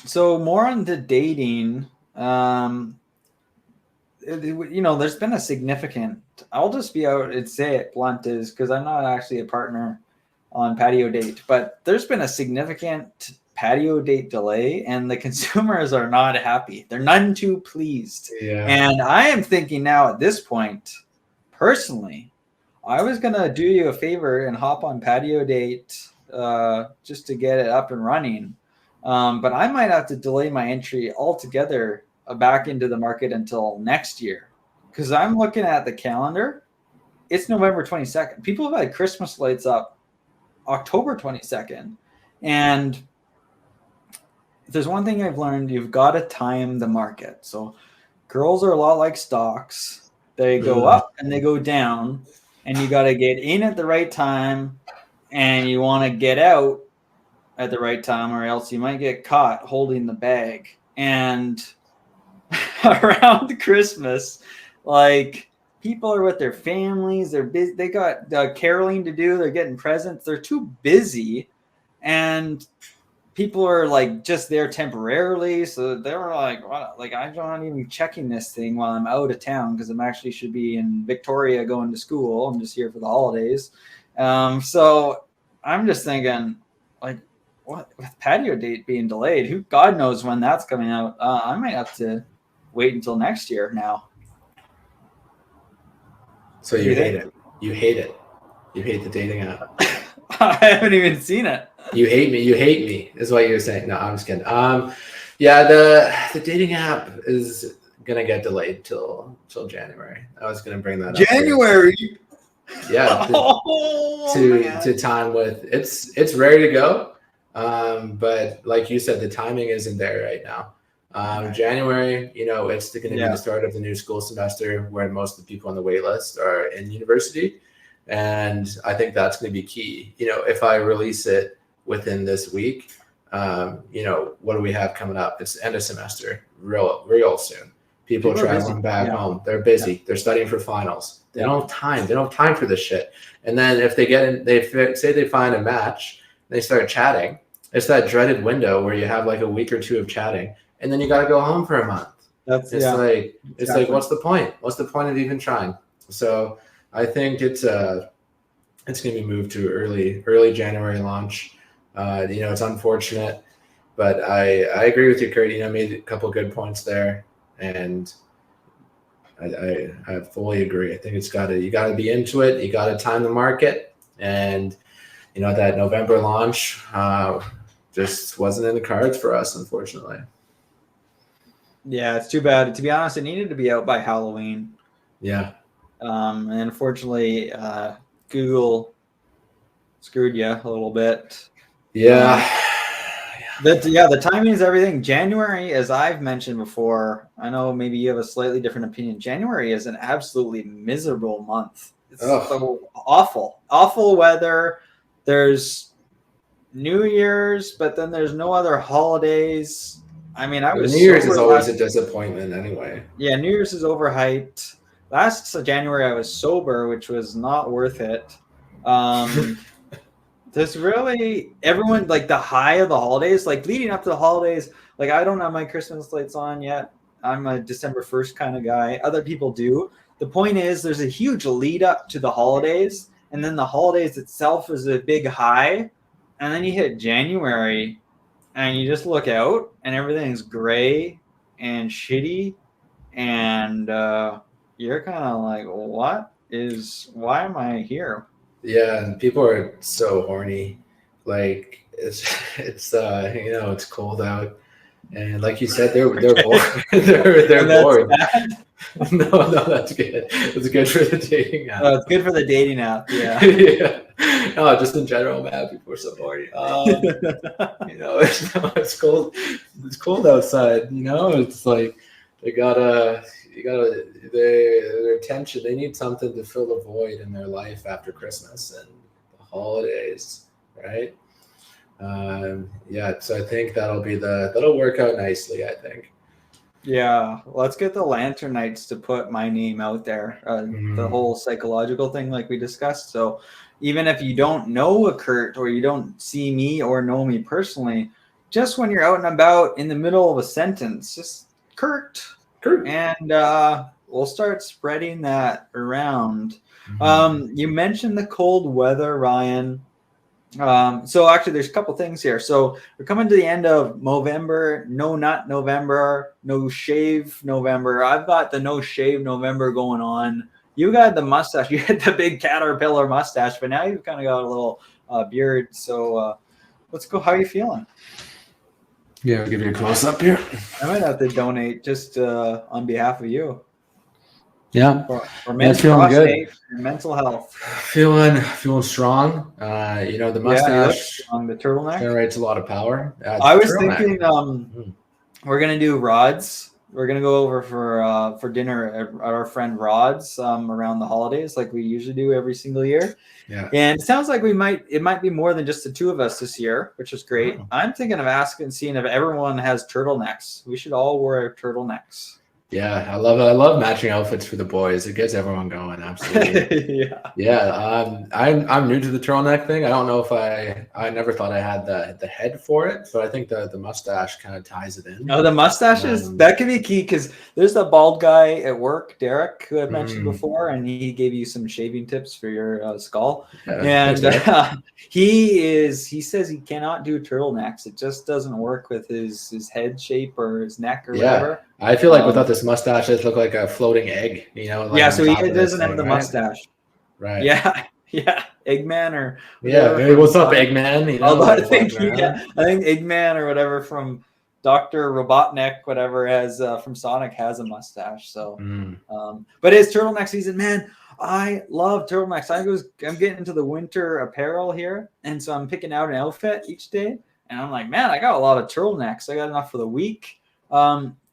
so more on the dating. There's been a significant. I'll just be out and say it blunt, is because I'm not actually a partner on Patio Date, but there's been a significant Patio Date delay, and the consumers are not happy. They're none too pleased. Yeah. And I am thinking now at this point, personally, I was gonna do you a favor and hop on Patio Date just to get it up and running. But I might have to delay my entry altogether back into the market until next year, because I'm looking at the calendar. It's November 22nd. People have had Christmas lights up October 22nd. And if there's one thing I've learned, you've got to time the market. So girls are a lot like stocks. They go up and they go down, and you got to get in at the right time, and you want to get out at the right time, or else you might get caught holding the bag. And around Christmas, like, people are with their families, they're busy, they got caroling to do, they're getting presents, they're too busy, and people are like just there temporarily, so they're like, what? Like, I'm not even checking this thing while I'm out of town, because I'm actually should be in Victoria going to school. I'm just here for the holidays. So I'm just thinking, like, what, with Patio Date being delayed, who God knows when that's coming out. I might have to wait until next year now. So you hate it. You hate it. You hate the dating app. I haven't even seen it. You hate me. You hate me, is what you're saying. No, I'm just kidding. Yeah, the dating app is gonna get delayed till January. I was gonna bring that up. January. Yeah. To time with it's ready to go. But like you said, the timing isn't there right now. January, it's going to be the start of the new school semester, where most of the people on the wait list are in university. And I think that's going to be key. If I release it within this week, what do we have coming up? It's end of semester, real soon. People are traveling back home. They're busy. They're studying for finals. They don't have time. They don't have time for this shit. And then if they get in, say they find a match, they start chatting. It's that dreaded window where you have like a week or two of chatting, and then you got to go home for a month. It's like, what's the point? What's the point of even trying? So I think it's going to be moved to early January launch. It's unfortunate, but I agree with you, Kurt. Made a couple good points there, and I fully agree. I think you got to be into it. You got to time the market, and that November launch just wasn't in the cards for us, unfortunately. Yeah, it's too bad. To be honest, it needed to be out by Halloween. Yeah. And unfortunately, Google screwed you a little bit. Yeah. The timing is everything. January, as I've mentioned before, I know maybe you have a slightly different opinion. January is an absolutely miserable month. It's so awful weather. There's New Year's, but then there's no other holidays. I mean, New Year's is always a disappointment anyway. Yeah, New Year's is overhyped. Last January, I was sober, which was not worth it. There's really everyone like the high of the holidays, like leading up to the holidays. Like I don't have my Christmas lights on yet. I'm a December 1st kind of guy. Other people do. The point is, there's a huge lead up to the holidays, and then the holidays itself is a big high, and then you hit January, and you just look out, and everything's gray and shitty, and you're kind of like, why am I here? Yeah, and people are so horny. Like it's it's cold out, and like you said, they're bored. they're And that's bored. bad. No, that's good. It's good for the dating app. It's good for the dating app. Yeah. Yeah. No, just in general, man. People are so horny. It's cold. It's cold outside. It's like their attention. They need something to fill the void in their life after Christmas and the holidays, right? So I think that'll work out nicely. I think. Yeah, let's get the Lantern Knights to put my name out there. The whole psychological thing, like we discussed. So, even if you don't know a Kurt or you don't see me or know me personally, just when you're out and about in the middle of a sentence, just Kurt, and we'll start spreading that around. You mentioned the cold weather, Ryan. So actually there's a couple things here. So we're coming to the end of November, no nut November, no shave November. I've got the no shave November going on. You got the mustache. You had the big caterpillar mustache, but now you've kind of got a little beard. So let's go. How are you feeling? Yeah, I'll give you a close up here. I might have to donate just on behalf of you. Yeah, for men's feeling good. Mental health. Feeling strong. The mustache on the turtleneck generates a lot of power. I was thinking we're gonna do Rod's. We're gonna go over for dinner at our friend Rod's around the holidays, like we usually do every single year. Yeah. And it sounds like it might be more than just the two of us this year, which is great. Oh. I'm thinking of seeing if everyone has turtlenecks. We should all wear turtlenecks. Yeah, I love matching outfits for the boys. It gets everyone going. Absolutely. Yeah. I'm new to the turtleneck thing. I don't know if I never thought I had the head for it, but I think the mustache kind of ties it in. Oh, the mustache that could be key because there's the bald guy at work, Derek, who I mentioned before, and he gave you some shaving tips for your skull. Yeah, and he says he cannot do turtlenecks. It just doesn't work with his head shape or his neck or whatever. I feel like without this mustache, it look like a floating egg, Like so he doesn't have the mustache. Right. Yeah. Eggman or maybe what's up, Eggman? I think Eggman or whatever from Dr. Robotnik, whatever, has from Sonic has a mustache. So, but it's turtleneck season, man. I love turtlenecks. I'm getting into the winter apparel here, and so I'm picking out an outfit each day, and I'm like, man, I got a lot of turtlenecks. I got enough for the week.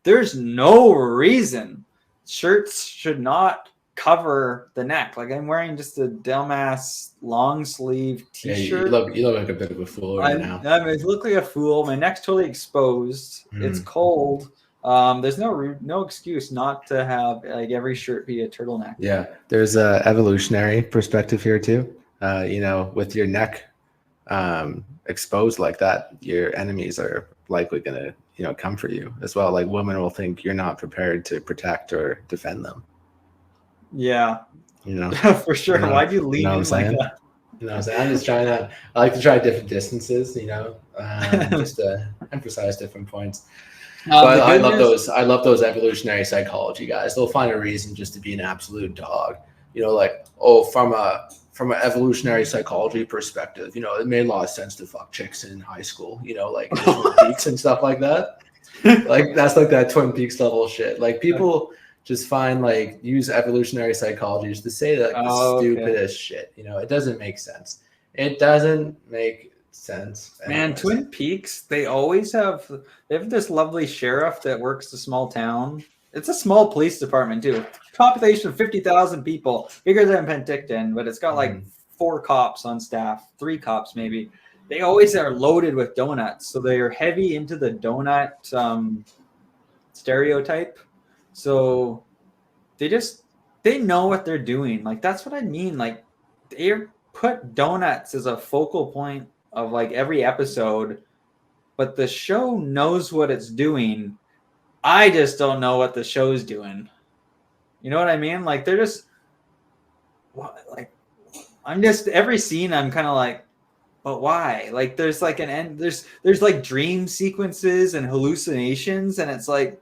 There's no reason shirts should not cover the neck. Like I'm wearing just a dumbass long sleeve t-shirt. Yeah, you look like a bit of a fool right now. I look like a fool. My neck's totally exposed. It's cold. There's no excuse not to have like every shirt be a turtleneck. Yeah, there's a evolutionary perspective here too. With your neck exposed like that, your enemies are likely gonna come for you as well. Like women will think you're not prepared to protect or defend them. Yeah, for sure. Why'd you lean in like that? I'm just I like to try different distances, just to emphasize different points. But I love those evolutionary psychology guys. They'll find a reason just to be an absolute dog. From an evolutionary psychology perspective, it made a lot of sense to fuck chicks in high school, like Twin Peaks and stuff like that. Like that's like that Twin Peaks level shit. Like people just use evolutionary psychology just to say that the stupidest shit. It doesn't make sense. It doesn't make sense. Man, Twin Peaks, they have this lovely sheriff that works the small town. It's a small police department too. Population of 50,000 people, bigger than Penticton, but it's got like 4 cops on staff, 3 cops maybe. They always are loaded with donuts, so they are heavy into the donut stereotype. So they know what they're doing. Like that's what I mean. Like they're put donuts as a focal point of like every episode, but the show knows what it's doing. I just don't know what the show's doing. You know what I mean? Like they're just like I'm just every scene I'm kind of like, but why? Like there's like an end. There's like dream sequences and hallucinations, and it's like,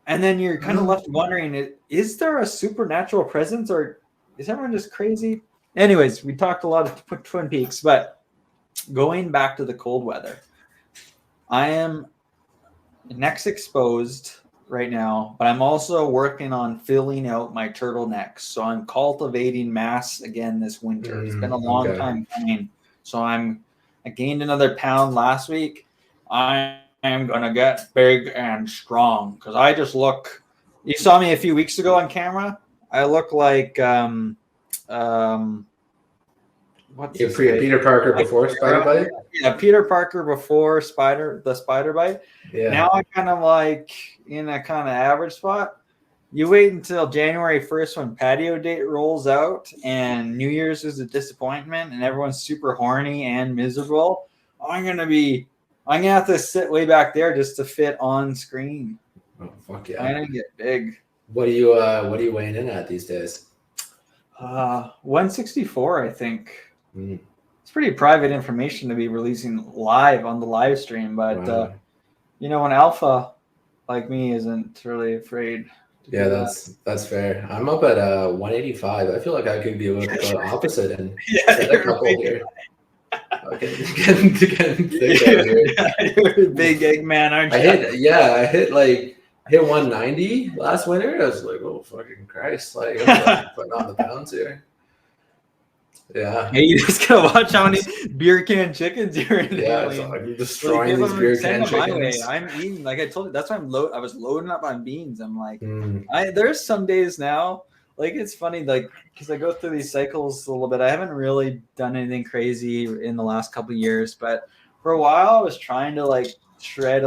and then you're kind of left wondering: is there a supernatural presence, or is everyone just crazy? Anyways, we talked a lot of Twin Peaks, but going back to the cold weather, I am next exposed right now, but I'm also working on filling out my turtlenecks. So I'm cultivating mass again this winter. It's been a long time coming. So I gained another pound last week. I am gonna get big and strong because I just look. You saw me a few weeks ago on camera. I look like what's Peter Parker before Spider Bite? Yeah, Peter Parker before the Spider Bite. Yeah. Now I kind of like in a kind of average spot. You wait until January 1st when Patio date rolls out and New Year's is a disappointment and everyone's super horny and miserable. I'm gonna have to sit way back there just to fit on screen. Oh fuck yeah. I'm gonna get big. What are you weighing in at these days? 164, I think. It's pretty private information to be releasing live on the live stream, but Wow. An alpha like me isn't really afraid. Yeah, that's fair. I'm up at 185. I feel like I could be a little bit opposite and set a couple here. Getting thick out here. You're a big Eggman, aren't you? I hit 190 last winter. I was like, oh fucking Christ! Like I'm putting on the pounds here. Yeah. Hey, you just gotta watch how many beer can chickens you're in. Yeah, it's like you're destroying these beer can chickens. I'm eating, like I told you, that's why I was loading up on beans. I'm like, there's some days now, like it's funny, like because I go through these cycles a little bit. I haven't really done anything crazy in the last couple of years, but for a while I was trying to like shred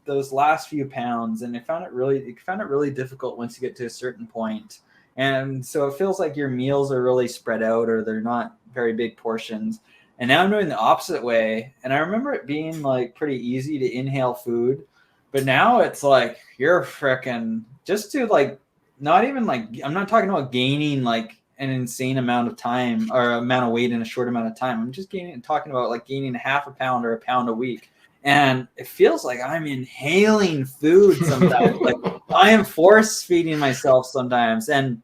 those last few pounds, and I found it really difficult once you get to a certain point. And so it feels like your meals are really spread out or they're not very big portions. And now I'm doing the opposite way. And I remember it being like pretty easy to inhale food. But now it's like you're freaking just to like not even like I'm not talking about gaining like an insane amount of time or amount of weight in a short amount of time. I'm just talking about like gaining a half a pound or a pound a week. And it feels like I'm inhaling food sometimes. Like I am force feeding myself sometimes. And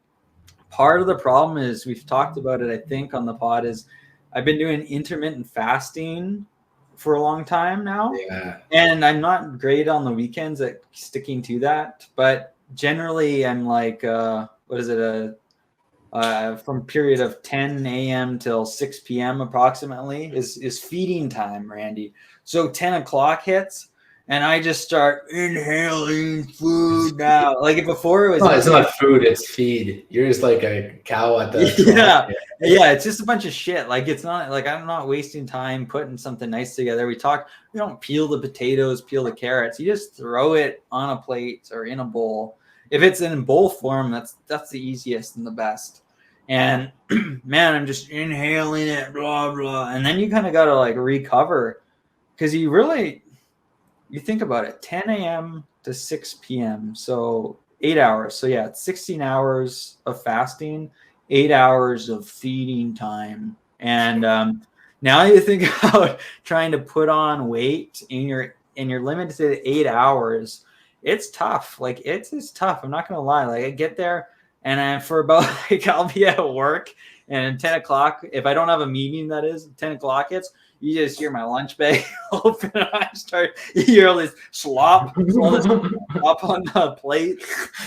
part of the problem is we've talked about it, I think, on the pod is I've been doing intermittent fasting for a long time now. Yeah. And I'm not great on the weekends at sticking to that. But generally I'm like, from period of 10 a.m. till 6 p.m. approximately is feeding time, Randy. So 10 o'clock hits and I just start inhaling food now. Like before it was it's not food, it's feed. You're just like a cow at the yeah, it's just a bunch of shit. Like it's not like I'm not wasting time putting something nice together. We don't peel the potatoes, peel the carrots. You just throw it on a plate or in a bowl. If it's in bowl form, that's the easiest and the best. And man, I'm just inhaling it, blah blah. And then you kind of gotta like recover. Because you think about it, 10 a.m. to 6 p.m. So 8 hours. So yeah, it's 16 hours of fasting, 8 hours of feeding time. And now you think about trying to put on weight and you're limited to 8 hours. It's tough. Like it's tough. I'm not going to lie. Like I get there and for about like I'll be at work and 10 o'clock, if I don't have a meeting, that is 10 o'clock hits, you just hear my lunch bag open and I you hear all this slop up on the plate.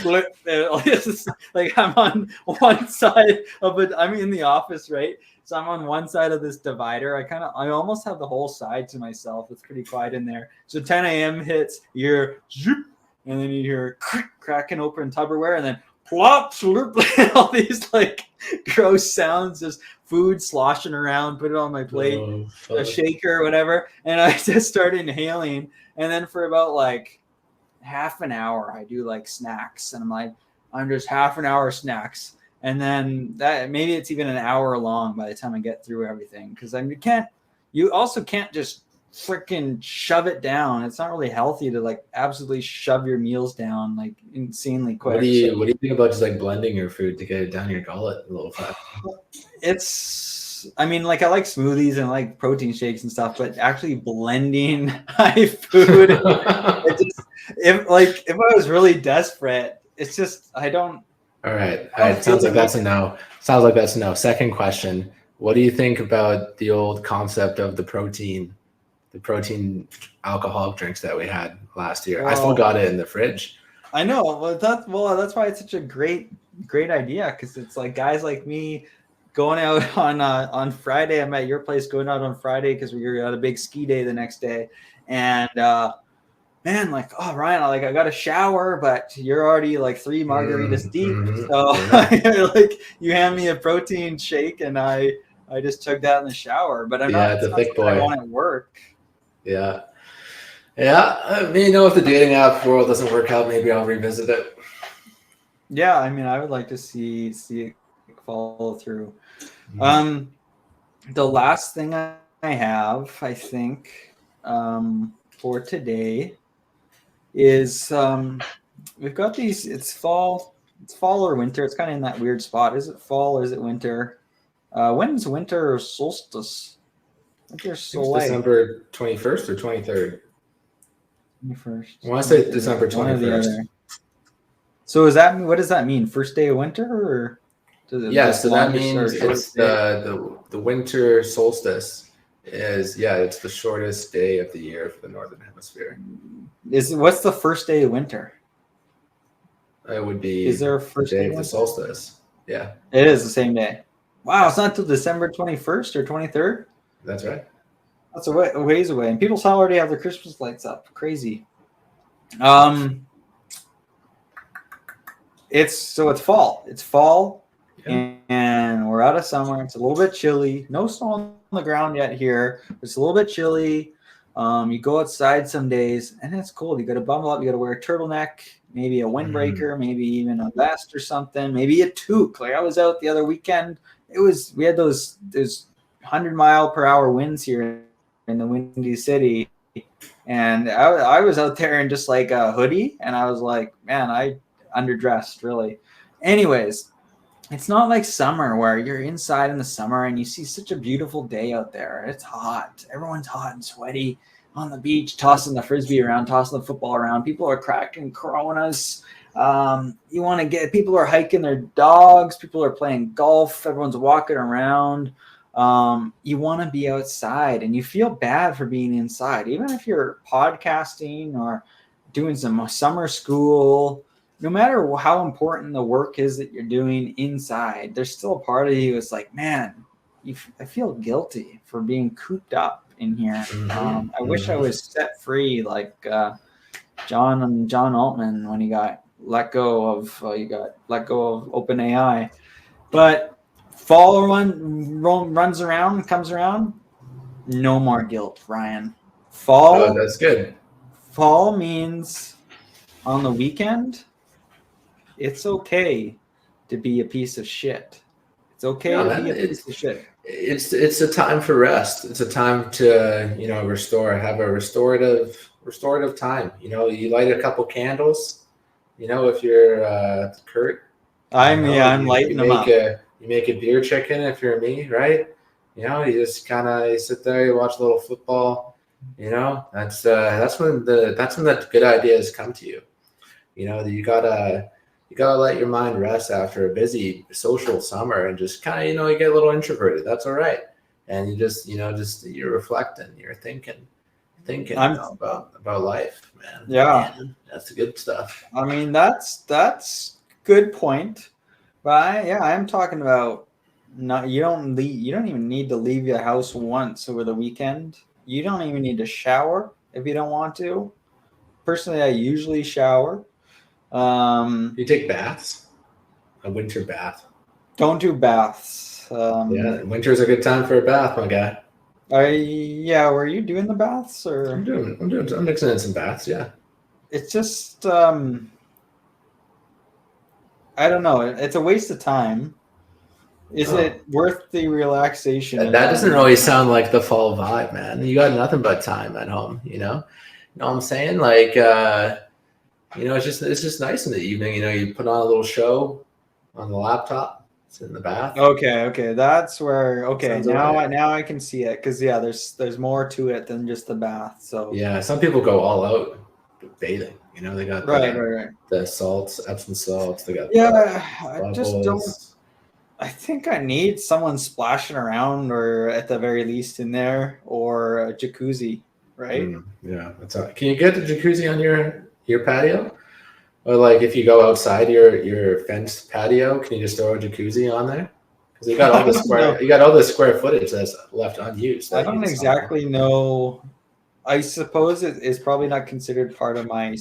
Like I'm on one side of it. I'm in the office, right? So I'm on one side of this divider. I almost have the whole side to myself. It's pretty quiet in there. So 10 a.m. hits, you hear zoop, and then you hear cracking open Tupperware and then plop, slurp, all these like gross sounds, just food sloshing around, put it on my plate, a shaker or whatever. And I just start inhaling. And then for about like half an hour, I do like snacks. And I'm just half an hour snacks. and then that maybe it's even an hour long by the time I get through everything. Because I mean, you also can't just freaking shove it down. It's not really healthy to like absolutely shove your meals down like insanely quick. What do you think about just like blending your food to get it down your gullet a little fast? I mean, like I like smoothies and like protein shakes and stuff, but actually blending my food, if I was really desperate, it's just I don't. All right. Sounds like that's a no. Second question: what do you think about the old concept of the protein alcoholic drinks that we had last year? I still got it in the fridge. I know, but that's why it's such a great idea, because it's like guys like me going out on Friday. I'm at your place going out on Friday because we were at a big ski day the next day, and man, like, oh Ryan, I got a shower, but you're already like 3 margaritas deep, so like you hand me a protein shake and I just took that in the shower, but I'm not the thick boy. I want it work. Yeah. I mean, if the dating app world doesn't work out, maybe I'll revisit it. Yeah, I mean, I would like to see it follow through. The last thing I have, I think, for today is we've got these. It's fall or winter. It's kind of in that weird spot. Is it fall or is it winter? When's winter solstice? Winter soleil. December 21st or 23rd. 21st. I want to say December 21st. So what does that mean? First day of winter, or so that means it's the winter solstice it's the shortest day of the year for the northern hemisphere. What's the first day of winter? It would be. Is there a first day day of the solstice? Yeah. It is the same day. Wow, it's not until December 21st or 23rd. That's right. That's a ways away, and people already have their Christmas lights up. Crazy. It's fall. It's fall, and we're out of summer. It's a little bit chilly. No snow on the ground yet here. It's a little bit chilly. You go outside some days, and it's cold. You got to bundle up. You got to wear a turtleneck, maybe a windbreaker, maybe even a vest or something, maybe a toque. Like I was out the other weekend. We had those 100-mile-per-hour winds here in the Windy City, and I was out there in just like a hoodie, and I was like, man, I underdressed really. Anyways, it's not like summer where you're inside in the summer and you see such a beautiful day out there. It's hot. Everyone's hot and sweaty on the beach, tossing the frisbee around, tossing the football around. People are cracking Coronas. People are hiking their dogs. People are playing golf. Everyone's walking around. You want to be outside, and you feel bad for being inside. Even if you're podcasting or doing some summer school, no matter how important the work is that you're doing inside, there's still a part of you that's like, man, I feel guilty for being cooped up in here. I wish I was set free like John Altman when he got let go of OpenAI. But fall comes around, no more guilt, Ryan. Fall. Oh, that's good. Fall means on the weekend, it's okay to be a piece of shit. It's okay to be a piece of shit. It's a time for rest. It's a time to restore. Have a restorative time. You light a couple candles. If you're Kurt, I'm lighting them up. You make a beer chicken if you're me, right? You just kind of sit there, you watch a little football. That's when the good ideas come to you. You gotta let your mind rest after a busy social summer and just kind of you get a little introverted. That's all right, and you're reflecting, you're thinking about life, man. Yeah, man, that's the good stuff. I mean, that's good point. But I'm talking about you don't even need to leave your house once over the weekend. You don't even need to shower if you don't want to. Personally, I usually shower. You take baths? A winter bath? Don't do baths. Winter's a good time for a bath, my guy. Were you doing the baths or? I'm mixing in some baths. Yeah. It's just I don't know. It's a waste of time. Is Oh. it worth the relaxation? That doesn't really sound like the fall vibe, man. You got nothing but time at home, you know? You know what I'm saying? Like, it's just nice in the evening. You know, you put on a little show on the laptop, sit in the bath. Okay, that's where. Okay, Sounds now alright. I can see it because there's more to it than just the bath. So Yeah, some people go all out bathing. You know, they got right. the salts, Epsom salts. They got Yeah, I just don't. bubbles. I think I need someone splashing around, or at the very least in there, or a jacuzzi, right? Yeah, that's all. Can you get the jacuzzi on your patio? Or like if you go outside your fenced patio, can you just throw a jacuzzi on there? Because you got all I the don't know. square footage that's left unused. I That you don't just don't. exactly know. I suppose it is probably not considered part of my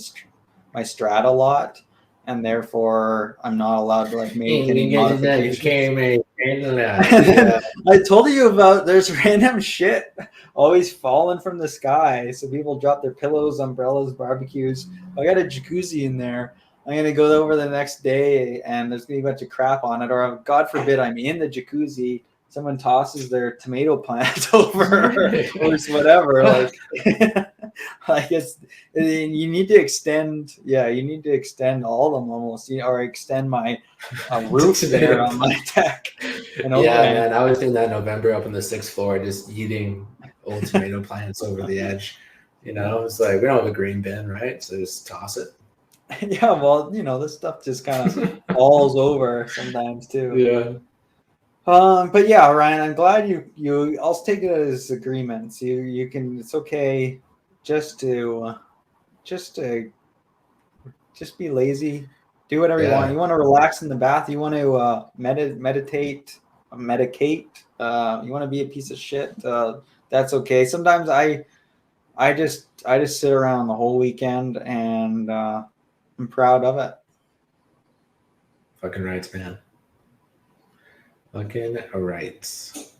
strata lot, and therefore I'm not allowed to like make any modifications. Yeah. I told you about there's random shit always falling from the sky. So people drop their pillows, umbrellas, barbecues. I got a jacuzzi in there. I'm gonna go over the next day and there's gonna be a bunch of crap on it. Or God forbid I'm in the jacuzzi, someone tosses their tomato plant over or whatever. Like like you need to extend you need to extend all of them almost, or extend my roof there on my deck. Yeah, man. I was in that November up on the 6th floor, just eating old tomato plants over the edge. You know, it's like we don't have a green bin, right? So just toss it. Yeah, well, this stuff just kind of falls over sometimes too. Yeah. But yeah, Ryan, I'm glad you. I'll take it as agreements. You can. It's okay, just to just to just be lazy. Do whatever you want. Yeah. You want to relax in the bath. You want to meditate, medicate. You want to be a piece of shit. That's okay. Sometimes I just sit around the whole weekend and I'm proud of it. Fucking rights, man. Fucking rights.